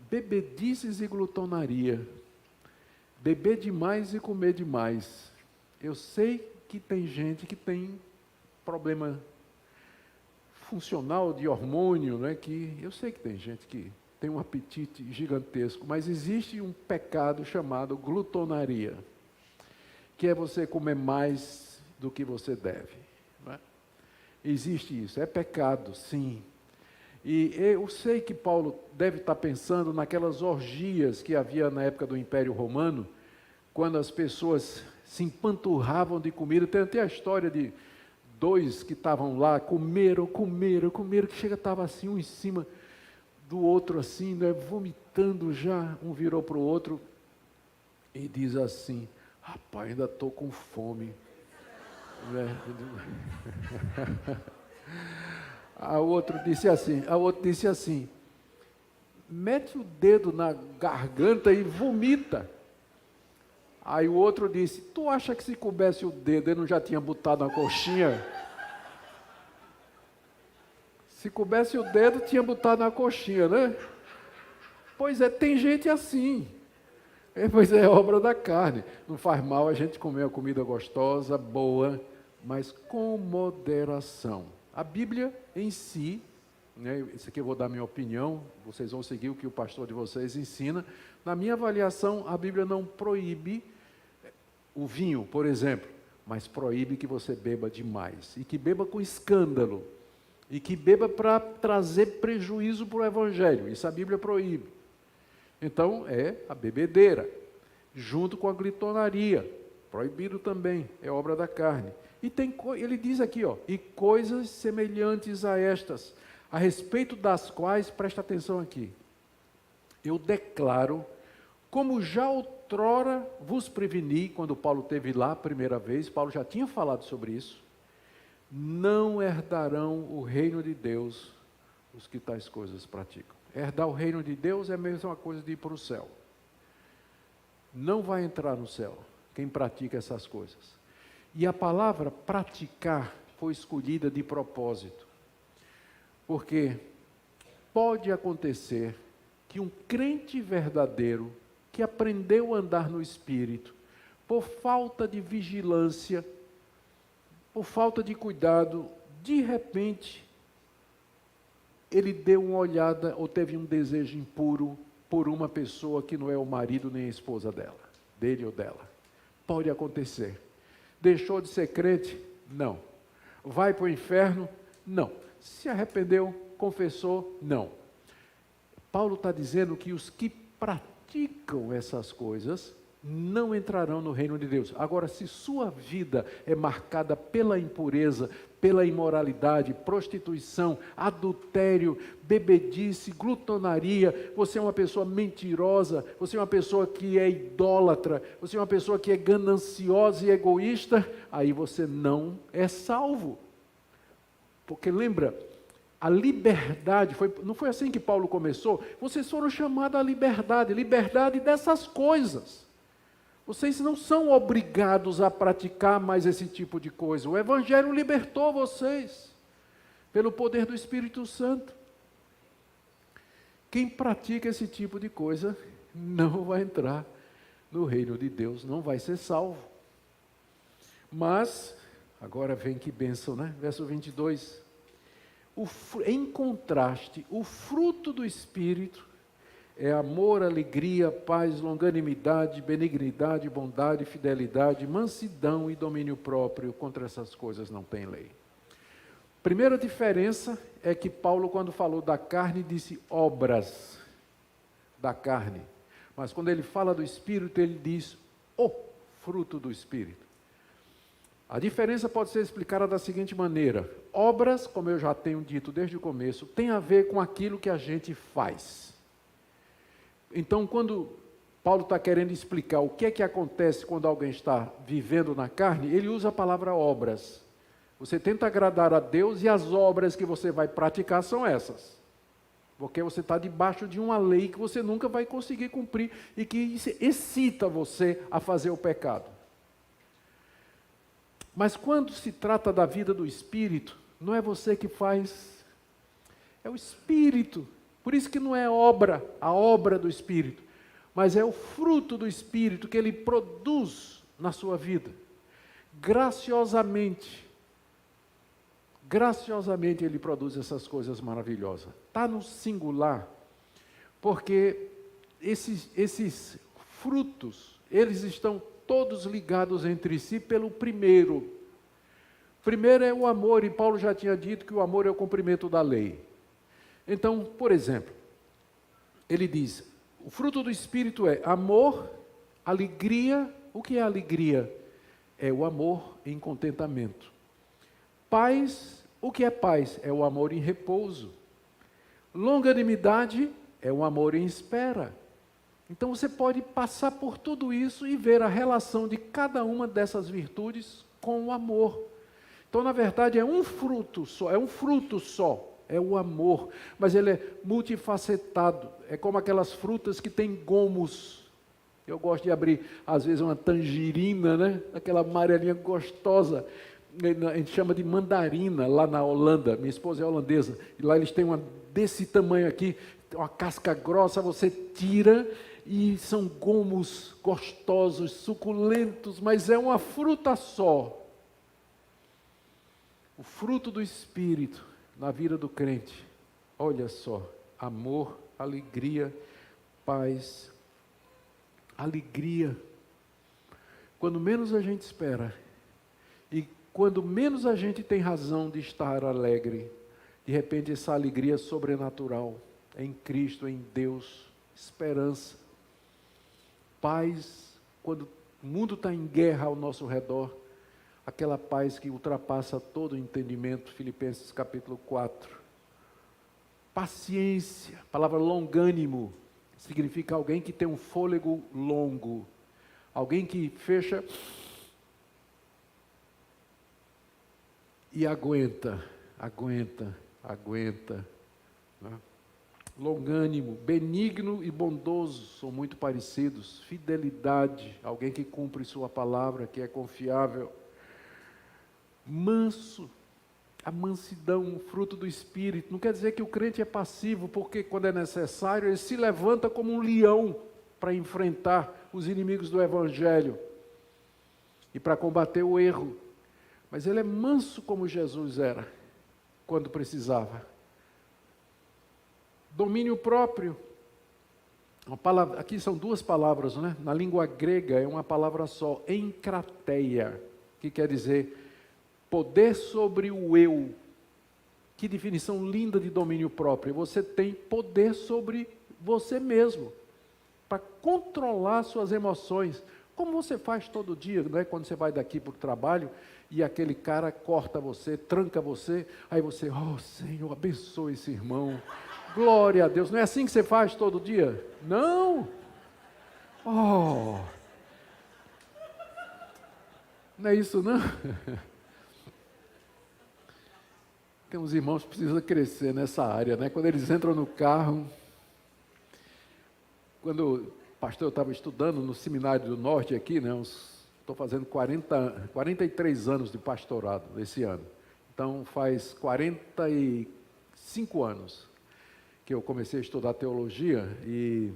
Bebedices e glutonaria. Beber demais e comer demais. Eu sei que tem gente que tem problema funcional de hormônio, né? Que eu sei que tem gente que tem um apetite gigantesco, mas existe um pecado chamado glutonaria, que é você comer mais do que você deve. Não é? Existe isso, é pecado, sim. E eu sei que Paulo deve estar pensando naquelas orgias que havia na época do Império Romano, quando as pessoas se empanturravam de comida. Tem até a história de dois que estavam lá, comeram, que chega, estava assim, um em cima do outro, assim, né, vomitando já, um virou para o outro e diz assim, rapaz, ainda estou com fome. Né? A outra disse assim, mete o dedo na garganta e vomita. Aí o outro disse, tu acha que se coubesse o dedo, ele não já tinha botado na coxinha? Se coubesse o dedo, tinha botado na coxinha, né? Pois é, tem gente assim. Pois é, obra da carne. Não faz mal a gente comer uma comida gostosa, boa, mas com moderação. A Bíblia em si, né, isso aqui eu vou dar minha opinião, vocês vão seguir o que o pastor de vocês ensina. Na minha avaliação, a Bíblia não proíbe o vinho, por exemplo, mas proíbe que você beba demais, e que beba com escândalo, e que beba para trazer prejuízo para o Evangelho. Isso a Bíblia proíbe. Então, é a bebedeira, junto com a glitonaria, proibido também, é obra da carne. E ele diz aqui, e coisas semelhantes a estas, a respeito das quais, presta atenção aqui, eu declaro, como já outrora vos preveni, quando Paulo esteve lá a primeira vez, Paulo já tinha falado sobre isso, não herdarão o reino de Deus os que tais coisas praticam. Herdar o reino de Deus é a mesma coisa de ir para o céu. Não vai entrar no céu quem pratica essas coisas. E a palavra praticar foi escolhida de propósito, porque pode acontecer que um crente verdadeiro, que aprendeu a andar no Espírito, por falta de vigilância, por falta de cuidado, de repente, ele deu uma olhada ou teve um desejo impuro por uma pessoa que não é o marido nem a esposa dele ou dela. Pode acontecer. Deixou de ser crente? Não. Vai para o inferno? Não. Se arrependeu, confessou? Não. Paulo está dizendo que os que praticam essas coisas não entrarão no reino de Deus. Agora, se sua vida é marcada pela impureza, pela imoralidade, prostituição, adultério, bebedice, glutonaria, você é uma pessoa mentirosa, você é uma pessoa que é idólatra, você é uma pessoa que é gananciosa e egoísta, aí você não é salvo. Porque lembra, a liberdade, não foi assim que Paulo começou? Vocês foram chamados à liberdade dessas coisas. Vocês não são obrigados a praticar mais esse tipo de coisa. O Evangelho libertou vocês, pelo poder do Espírito Santo. Quem pratica esse tipo de coisa, não vai entrar no reino de Deus, não vai ser salvo. Mas, agora vem que bênção, né? Verso 22. Em contraste, o fruto do Espírito é amor, alegria, paz, longanimidade, benignidade, bondade, fidelidade, mansidão e domínio próprio. Contra essas coisas não tem lei. Primeira diferença é que Paulo, quando falou da carne, disse obras da carne. Mas quando ele fala do Espírito, ele diz o fruto do Espírito. A diferença pode ser explicada da seguinte maneira: obras, como eu já tenho dito desde o começo, tem a ver com aquilo que a gente faz. Então, quando Paulo está querendo explicar o que é que acontece quando alguém está vivendo na carne, ele usa a palavra obras. Você tenta agradar a Deus e as obras que você vai praticar são essas. Porque você está debaixo de uma lei que você nunca vai conseguir cumprir e que excita você a fazer o pecado. Mas quando se trata da vida do Espírito, não é você que faz, é o Espírito. Por isso que não é obra, a obra do Espírito, mas é o fruto do Espírito que ele produz na sua vida. Graciosamente ele produz essas coisas maravilhosas. Está no singular, porque esses frutos, eles estão todos ligados entre si pelo primeiro. Primeiro é o amor, e Paulo já tinha dito que o amor é o cumprimento da lei. Então, por exemplo, ele diz, o fruto do Espírito é amor, alegria. O que é alegria? É o amor em contentamento. Paz, o que é paz? É o amor em repouso. Longanimidade é o amor em espera. Então você pode passar por tudo isso e ver a relação de cada uma dessas virtudes com o amor. Então, na verdade, é um fruto só, é o amor, mas ele é multifacetado, é como aquelas frutas que têm gomos. Eu gosto de abrir, às vezes, uma tangerina, né? Aquela amarelinha gostosa, a gente chama de mandarina, lá na Holanda, minha esposa é holandesa, e lá eles têm uma desse tamanho aqui, uma casca grossa, você tira e são gomos gostosos, suculentos, mas é uma fruta só. O fruto do Espírito na vida do crente, olha só, amor, alegria, paz, alegria. Quando menos a gente espera, e quando menos a gente tem razão de estar alegre, de repente essa alegria sobrenatural, em Cristo, em Deus, esperança, paz, quando o mundo está em guerra ao nosso redor, aquela paz que ultrapassa todo o entendimento, Filipenses capítulo 4. Paciência, a palavra longânimo, significa alguém que tem um fôlego longo, alguém que fecha e aguenta. Né? Longânimo, benigno e bondoso, são muito parecidos. Fidelidade, alguém que cumpre sua palavra, que é confiável. Manso, a mansidão, fruto do Espírito. Não quer dizer que o crente é passivo, porque quando é necessário, ele se levanta como um leão para enfrentar os inimigos do Evangelho e para combater o erro. Mas ele é manso como Jesus era, quando precisava. Domínio próprio. Uma palavra, aqui são duas palavras, né? Na língua grega é uma palavra só, enkrateia, que quer dizer poder sobre o eu. Que definição linda de domínio próprio. Você tem poder sobre você mesmo, para controlar suas emoções, como você faz todo dia, né? Quando você vai daqui para o trabalho e aquele cara corta você, tranca você, aí você, oh Senhor, abençoe esse irmão, glória a Deus. Não é assim que você faz todo dia? Não! Oh! Não é isso não? Tem uns irmãos que precisam crescer nessa área, né? Quando eles entram no carro, quando o pastor estava estudando no Seminário do Norte aqui, né? Estou fazendo 43 anos de pastorado esse ano. Então faz 45 anos que eu comecei a estudar teologia e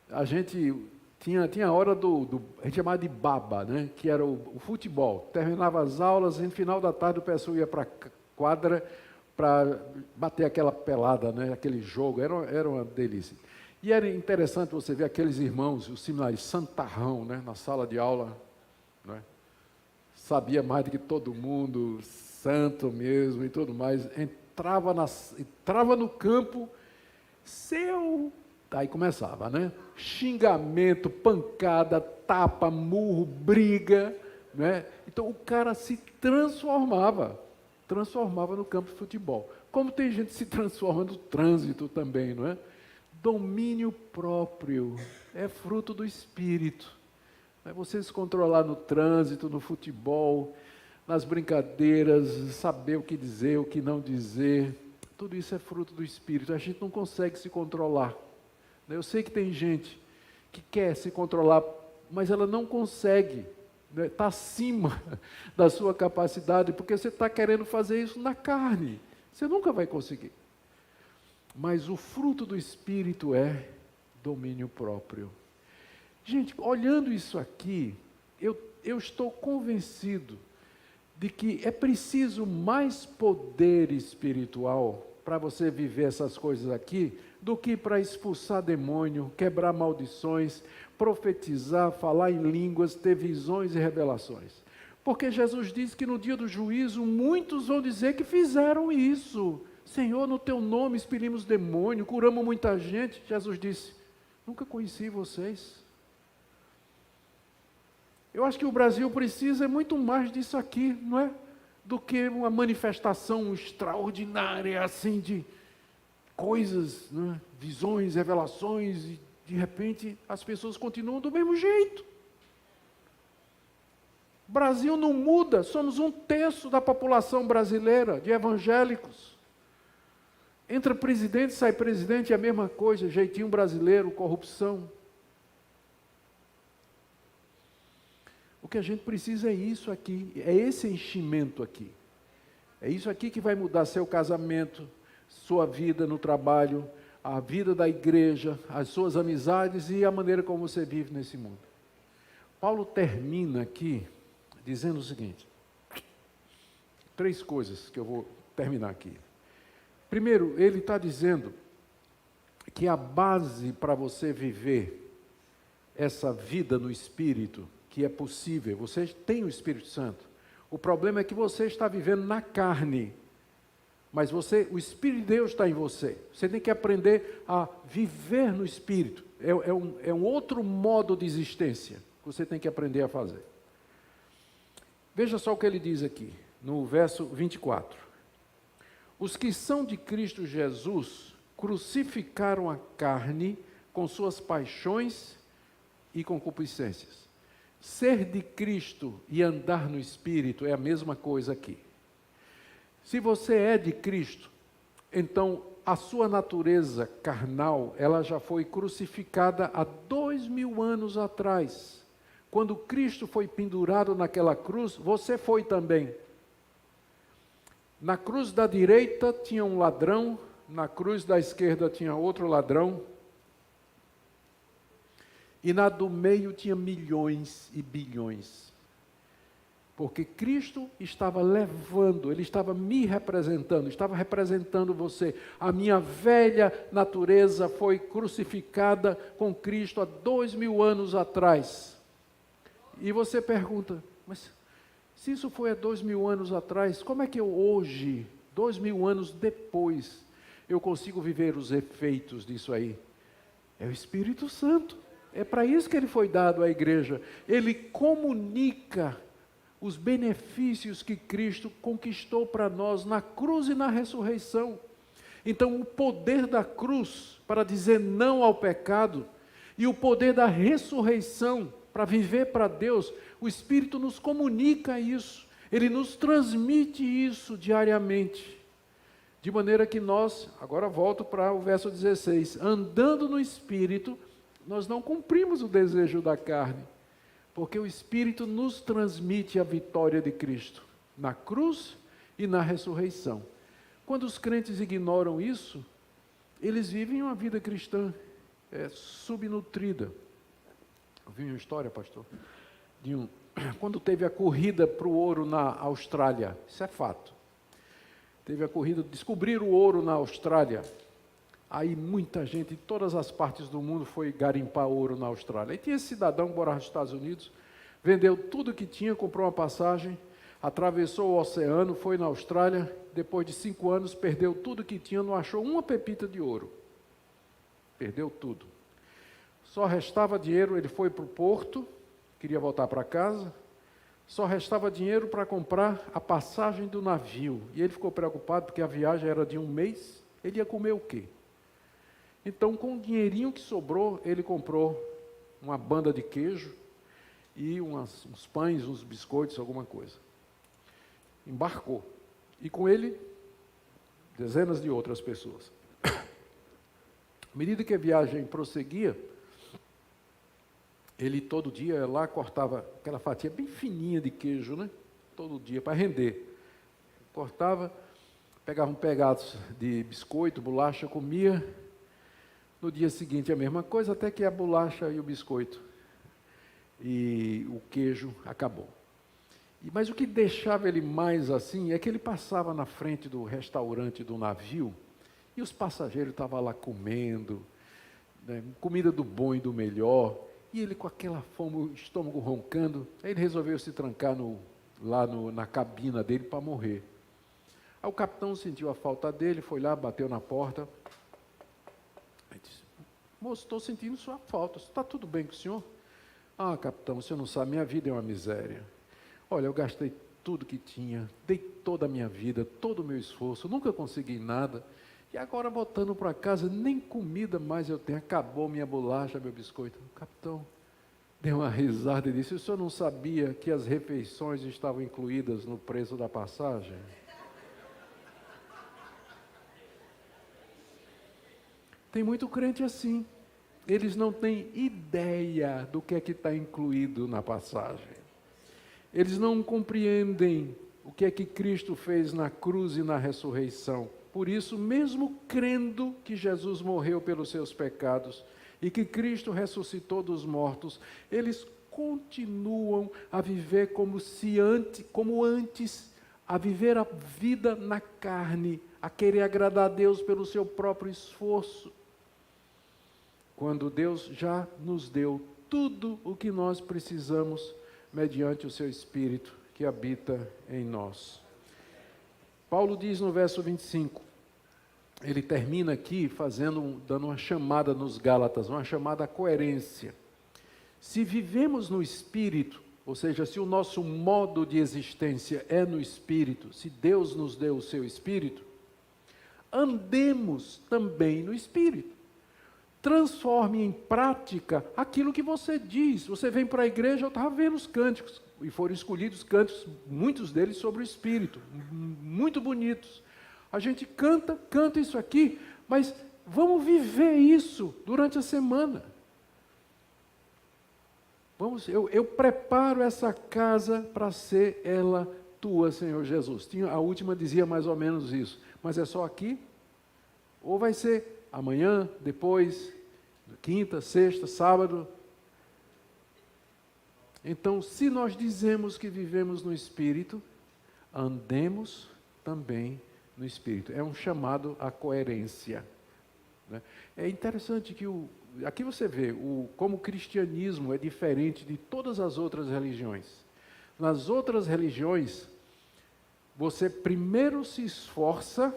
a gente tinha a hora a gente chamava de baba, né? Que era o futebol. Terminava as aulas e no final da tarde o pessoal ia para a quadra para bater aquela pelada, né? Aquele jogo, era uma delícia. E era interessante você ver aqueles irmãos, os seminários santarrão, né? Na sala de aula, né? Sabia mais do que todo mundo, santo mesmo e tudo mais, entrava no campo, aí começava, né? Xingamento, pancada, tapa, murro, briga, né? Então o cara se transformava no campo de futebol. Como tem gente que se transforma no trânsito também, não é? Domínio próprio é fruto do Espírito. É você se controlar no trânsito, no futebol, nas brincadeiras, saber o que dizer, o que não dizer. Tudo isso é fruto do Espírito. A gente não consegue se controlar. Eu sei que tem gente que quer se controlar, mas ela não consegue. Está acima da sua capacidade, porque você está querendo fazer isso na carne. Você nunca vai conseguir. Mas o fruto do Espírito é domínio próprio. Gente, olhando isso aqui, eu estou convencido de que é preciso mais poder espiritual para você viver essas coisas aqui, do que para expulsar demônio, quebrar maldições, profetizar, falar em línguas, ter visões e revelações. Porque Jesus disse que no dia do juízo, muitos vão dizer que fizeram isso. Senhor, no teu nome expelimos demônio, curamos muita gente. Jesus disse, nunca conheci vocês. Eu acho que o Brasil precisa muito mais disso aqui, não é? Do que uma manifestação extraordinária, assim, de coisas, não é? Visões, revelações, e de repente as pessoas continuam do mesmo jeito. O Brasil não muda, somos 1/3 da população brasileira de evangélicos. Entra presidente, sai presidente, é a mesma coisa, jeitinho brasileiro, corrupção. O que a gente precisa é isso aqui, é esse enchimento aqui. É isso aqui que vai mudar seu casamento, sua vida no trabalho, a vida da igreja, as suas amizades e a maneira como você vive nesse mundo. Paulo termina aqui dizendo o seguinte, 3 coisas que eu vou terminar aqui. Primeiro, ele está dizendo que a base para você viver essa vida no Espírito, que é possível, você tem o Espírito Santo. O problema é que você está vivendo na carne, mas o Espírito de Deus está em você. Você tem que aprender a viver no Espírito. É um outro modo de existência que você tem que aprender a fazer. Veja só o que ele diz aqui, no verso 24. Os que são de Cristo Jesus crucificaram a carne com suas paixões e concupiscências. Ser de Cristo e andar no Espírito é a mesma coisa aqui. Se você é de Cristo, então a sua natureza carnal, ela já foi crucificada há 2000 anos atrás. Quando Cristo foi pendurado naquela cruz, você foi também. Na cruz da direita tinha um ladrão, na cruz da esquerda tinha outro ladrão, e na do meio tinha milhões e bilhões. Porque Cristo estava levando, Ele estava me representando, estava representando você. A minha velha natureza foi crucificada com Cristo há 2000 anos atrás. E você pergunta, mas se isso foi há 2000 anos atrás, como é que eu hoje, 2000 anos depois, eu consigo viver os efeitos disso aí? É o Espírito Santo. É para isso que ele foi dado à igreja. Ele comunica os benefícios que Cristo conquistou para nós na cruz e na ressurreição. Então, o poder da cruz para dizer não ao pecado e o poder da ressurreição para viver para Deus, o Espírito nos comunica isso, ele nos transmite isso diariamente. De maneira que nós, agora volto para o verso 16, andando no Espírito, nós não cumprimos o desejo da carne, porque o Espírito nos transmite a vitória de Cristo, na cruz e na ressurreição. Quando os crentes ignoram isso, eles vivem uma vida cristã subnutrida. Eu vi uma história, pastor, quando teve a corrida para o ouro na Austrália, isso é fato. Teve a corrida, descobriram o ouro na Austrália. Aí muita gente, de todas as partes do mundo, foi garimpar ouro na Austrália. E tinha esse cidadão que morava nos Estados Unidos, vendeu tudo que tinha, comprou uma passagem, atravessou o oceano, foi na Austrália, depois de 5 anos, perdeu tudo que tinha, não achou uma pepita de ouro. Perdeu tudo. Só restava dinheiro, ele foi para o porto, queria voltar para casa, só restava dinheiro para comprar a passagem do navio. E ele ficou preocupado, porque a viagem era de 1 mês, ele ia comer o quê? Então, com o dinheirinho que sobrou, ele comprou uma banda de queijo e uns pães, uns biscoitos, alguma coisa. Embarcou. E com ele, dezenas de outras pessoas. À medida que a viagem prosseguia, ele todo dia ia lá, cortava aquela fatia bem fininha de queijo, né? Todo dia, para render. Cortava, pegava um pedaço de biscoito, bolacha, comia. No dia seguinte a mesma coisa, até que a bolacha e o biscoito e o queijo acabou. Mas o que deixava ele mais assim é que ele passava na frente do restaurante do navio e os passageiros estavam lá comendo, né, comida do bom e do melhor, e ele com aquela fome, o estômago roncando, aí ele resolveu se trancar na cabina dele para morrer. Aí o capitão sentiu a falta dele, foi lá, bateu na porta. Aí disse, moço, estou sentindo sua falta, está tudo bem com o senhor? Ah, capitão, o senhor não sabe, minha vida é uma miséria. Olha, eu gastei tudo que tinha, dei toda a minha vida, todo o meu esforço, nunca consegui nada, e agora voltando para casa, nem comida mais eu tenho, acabou minha bolacha, meu biscoito. O capitão deu uma risada e disse, o senhor não sabia que as refeições estavam incluídas no preço da passagem? Tem muito crente assim, eles não têm ideia do que é que está incluído na passagem. Eles não compreendem o que é que Cristo fez na cruz e na ressurreição. Por isso, mesmo crendo que Jesus morreu pelos seus pecados e que Cristo ressuscitou dos mortos, eles continuam a viver como antes, a viver a vida na carne, a querer agradar a Deus pelo seu próprio esforço. Quando Deus já nos deu tudo o que nós precisamos mediante o seu Espírito que habita em nós. Paulo diz no verso 25, ele termina aqui dando uma chamada nos Gálatas, uma chamada à coerência. Se vivemos no Espírito, ou seja, se o nosso modo de existência é no Espírito, se Deus nos deu o seu Espírito, andemos também no Espírito. Transforme em prática aquilo que você diz. Você vem para a igreja, eu estava vendo os cânticos, e foram escolhidos cânticos, muitos deles sobre o Espírito, muito bonitos. A gente canta isso aqui, mas vamos viver isso durante a semana. Eu preparo essa casa para ser ela tua, Senhor Jesus. A última dizia mais ou menos isso, mas é só aqui? Ou vai ser amanhã, depois, quinta, sexta, sábado? Então, se nós dizemos que vivemos no Espírito, andemos também no Espírito. É um chamado à coerência, né? É interessante que aqui você vê como o cristianismo é diferente de todas as outras religiões. Nas outras religiões, você primeiro se esforça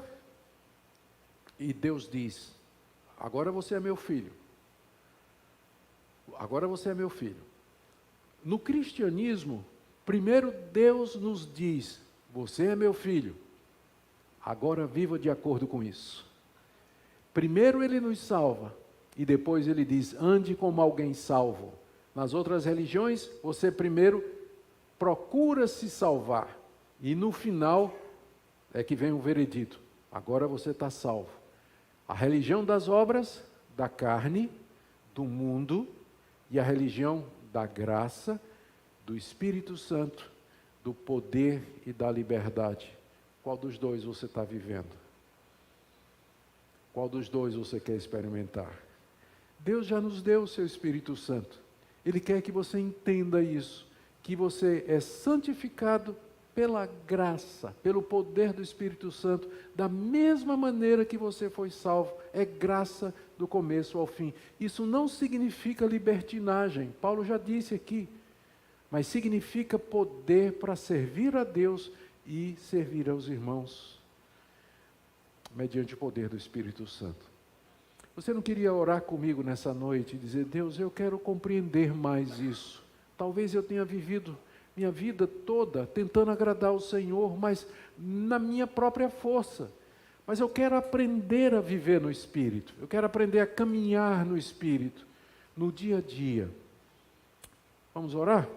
e Deus diz: agora você é meu filho. Agora você é meu filho. No cristianismo, primeiro Deus nos diz: você é meu filho. Agora viva de acordo com isso. Primeiro Ele nos salva e depois Ele diz: ande como alguém salvo. Nas outras religiões, você primeiro procura se salvar e no final é que vem o veredito: agora você está salvo. A religião das obras, da carne, do mundo, e a religião da graça, do Espírito Santo, do poder e da liberdade. Qual dos dois você está vivendo? Qual dos dois você quer experimentar? Deus já nos deu o seu Espírito Santo. Ele quer que você entenda isso, que você é santificado pela graça, pelo poder do Espírito Santo, da mesma maneira que você foi salvo. É graça do começo ao fim. Isso não significa libertinagem, Paulo já disse aqui, mas significa poder para servir a Deus e servir aos irmãos, mediante o poder do Espírito Santo. Você não queria orar comigo nessa noite e dizer: Deus, eu quero compreender mais isso. Talvez eu tenha vivido minha vida toda tentando agradar o Senhor, mas na minha própria força. Mas eu quero aprender a viver no Espírito. Eu quero aprender a caminhar no Espírito, no dia a dia. Vamos orar?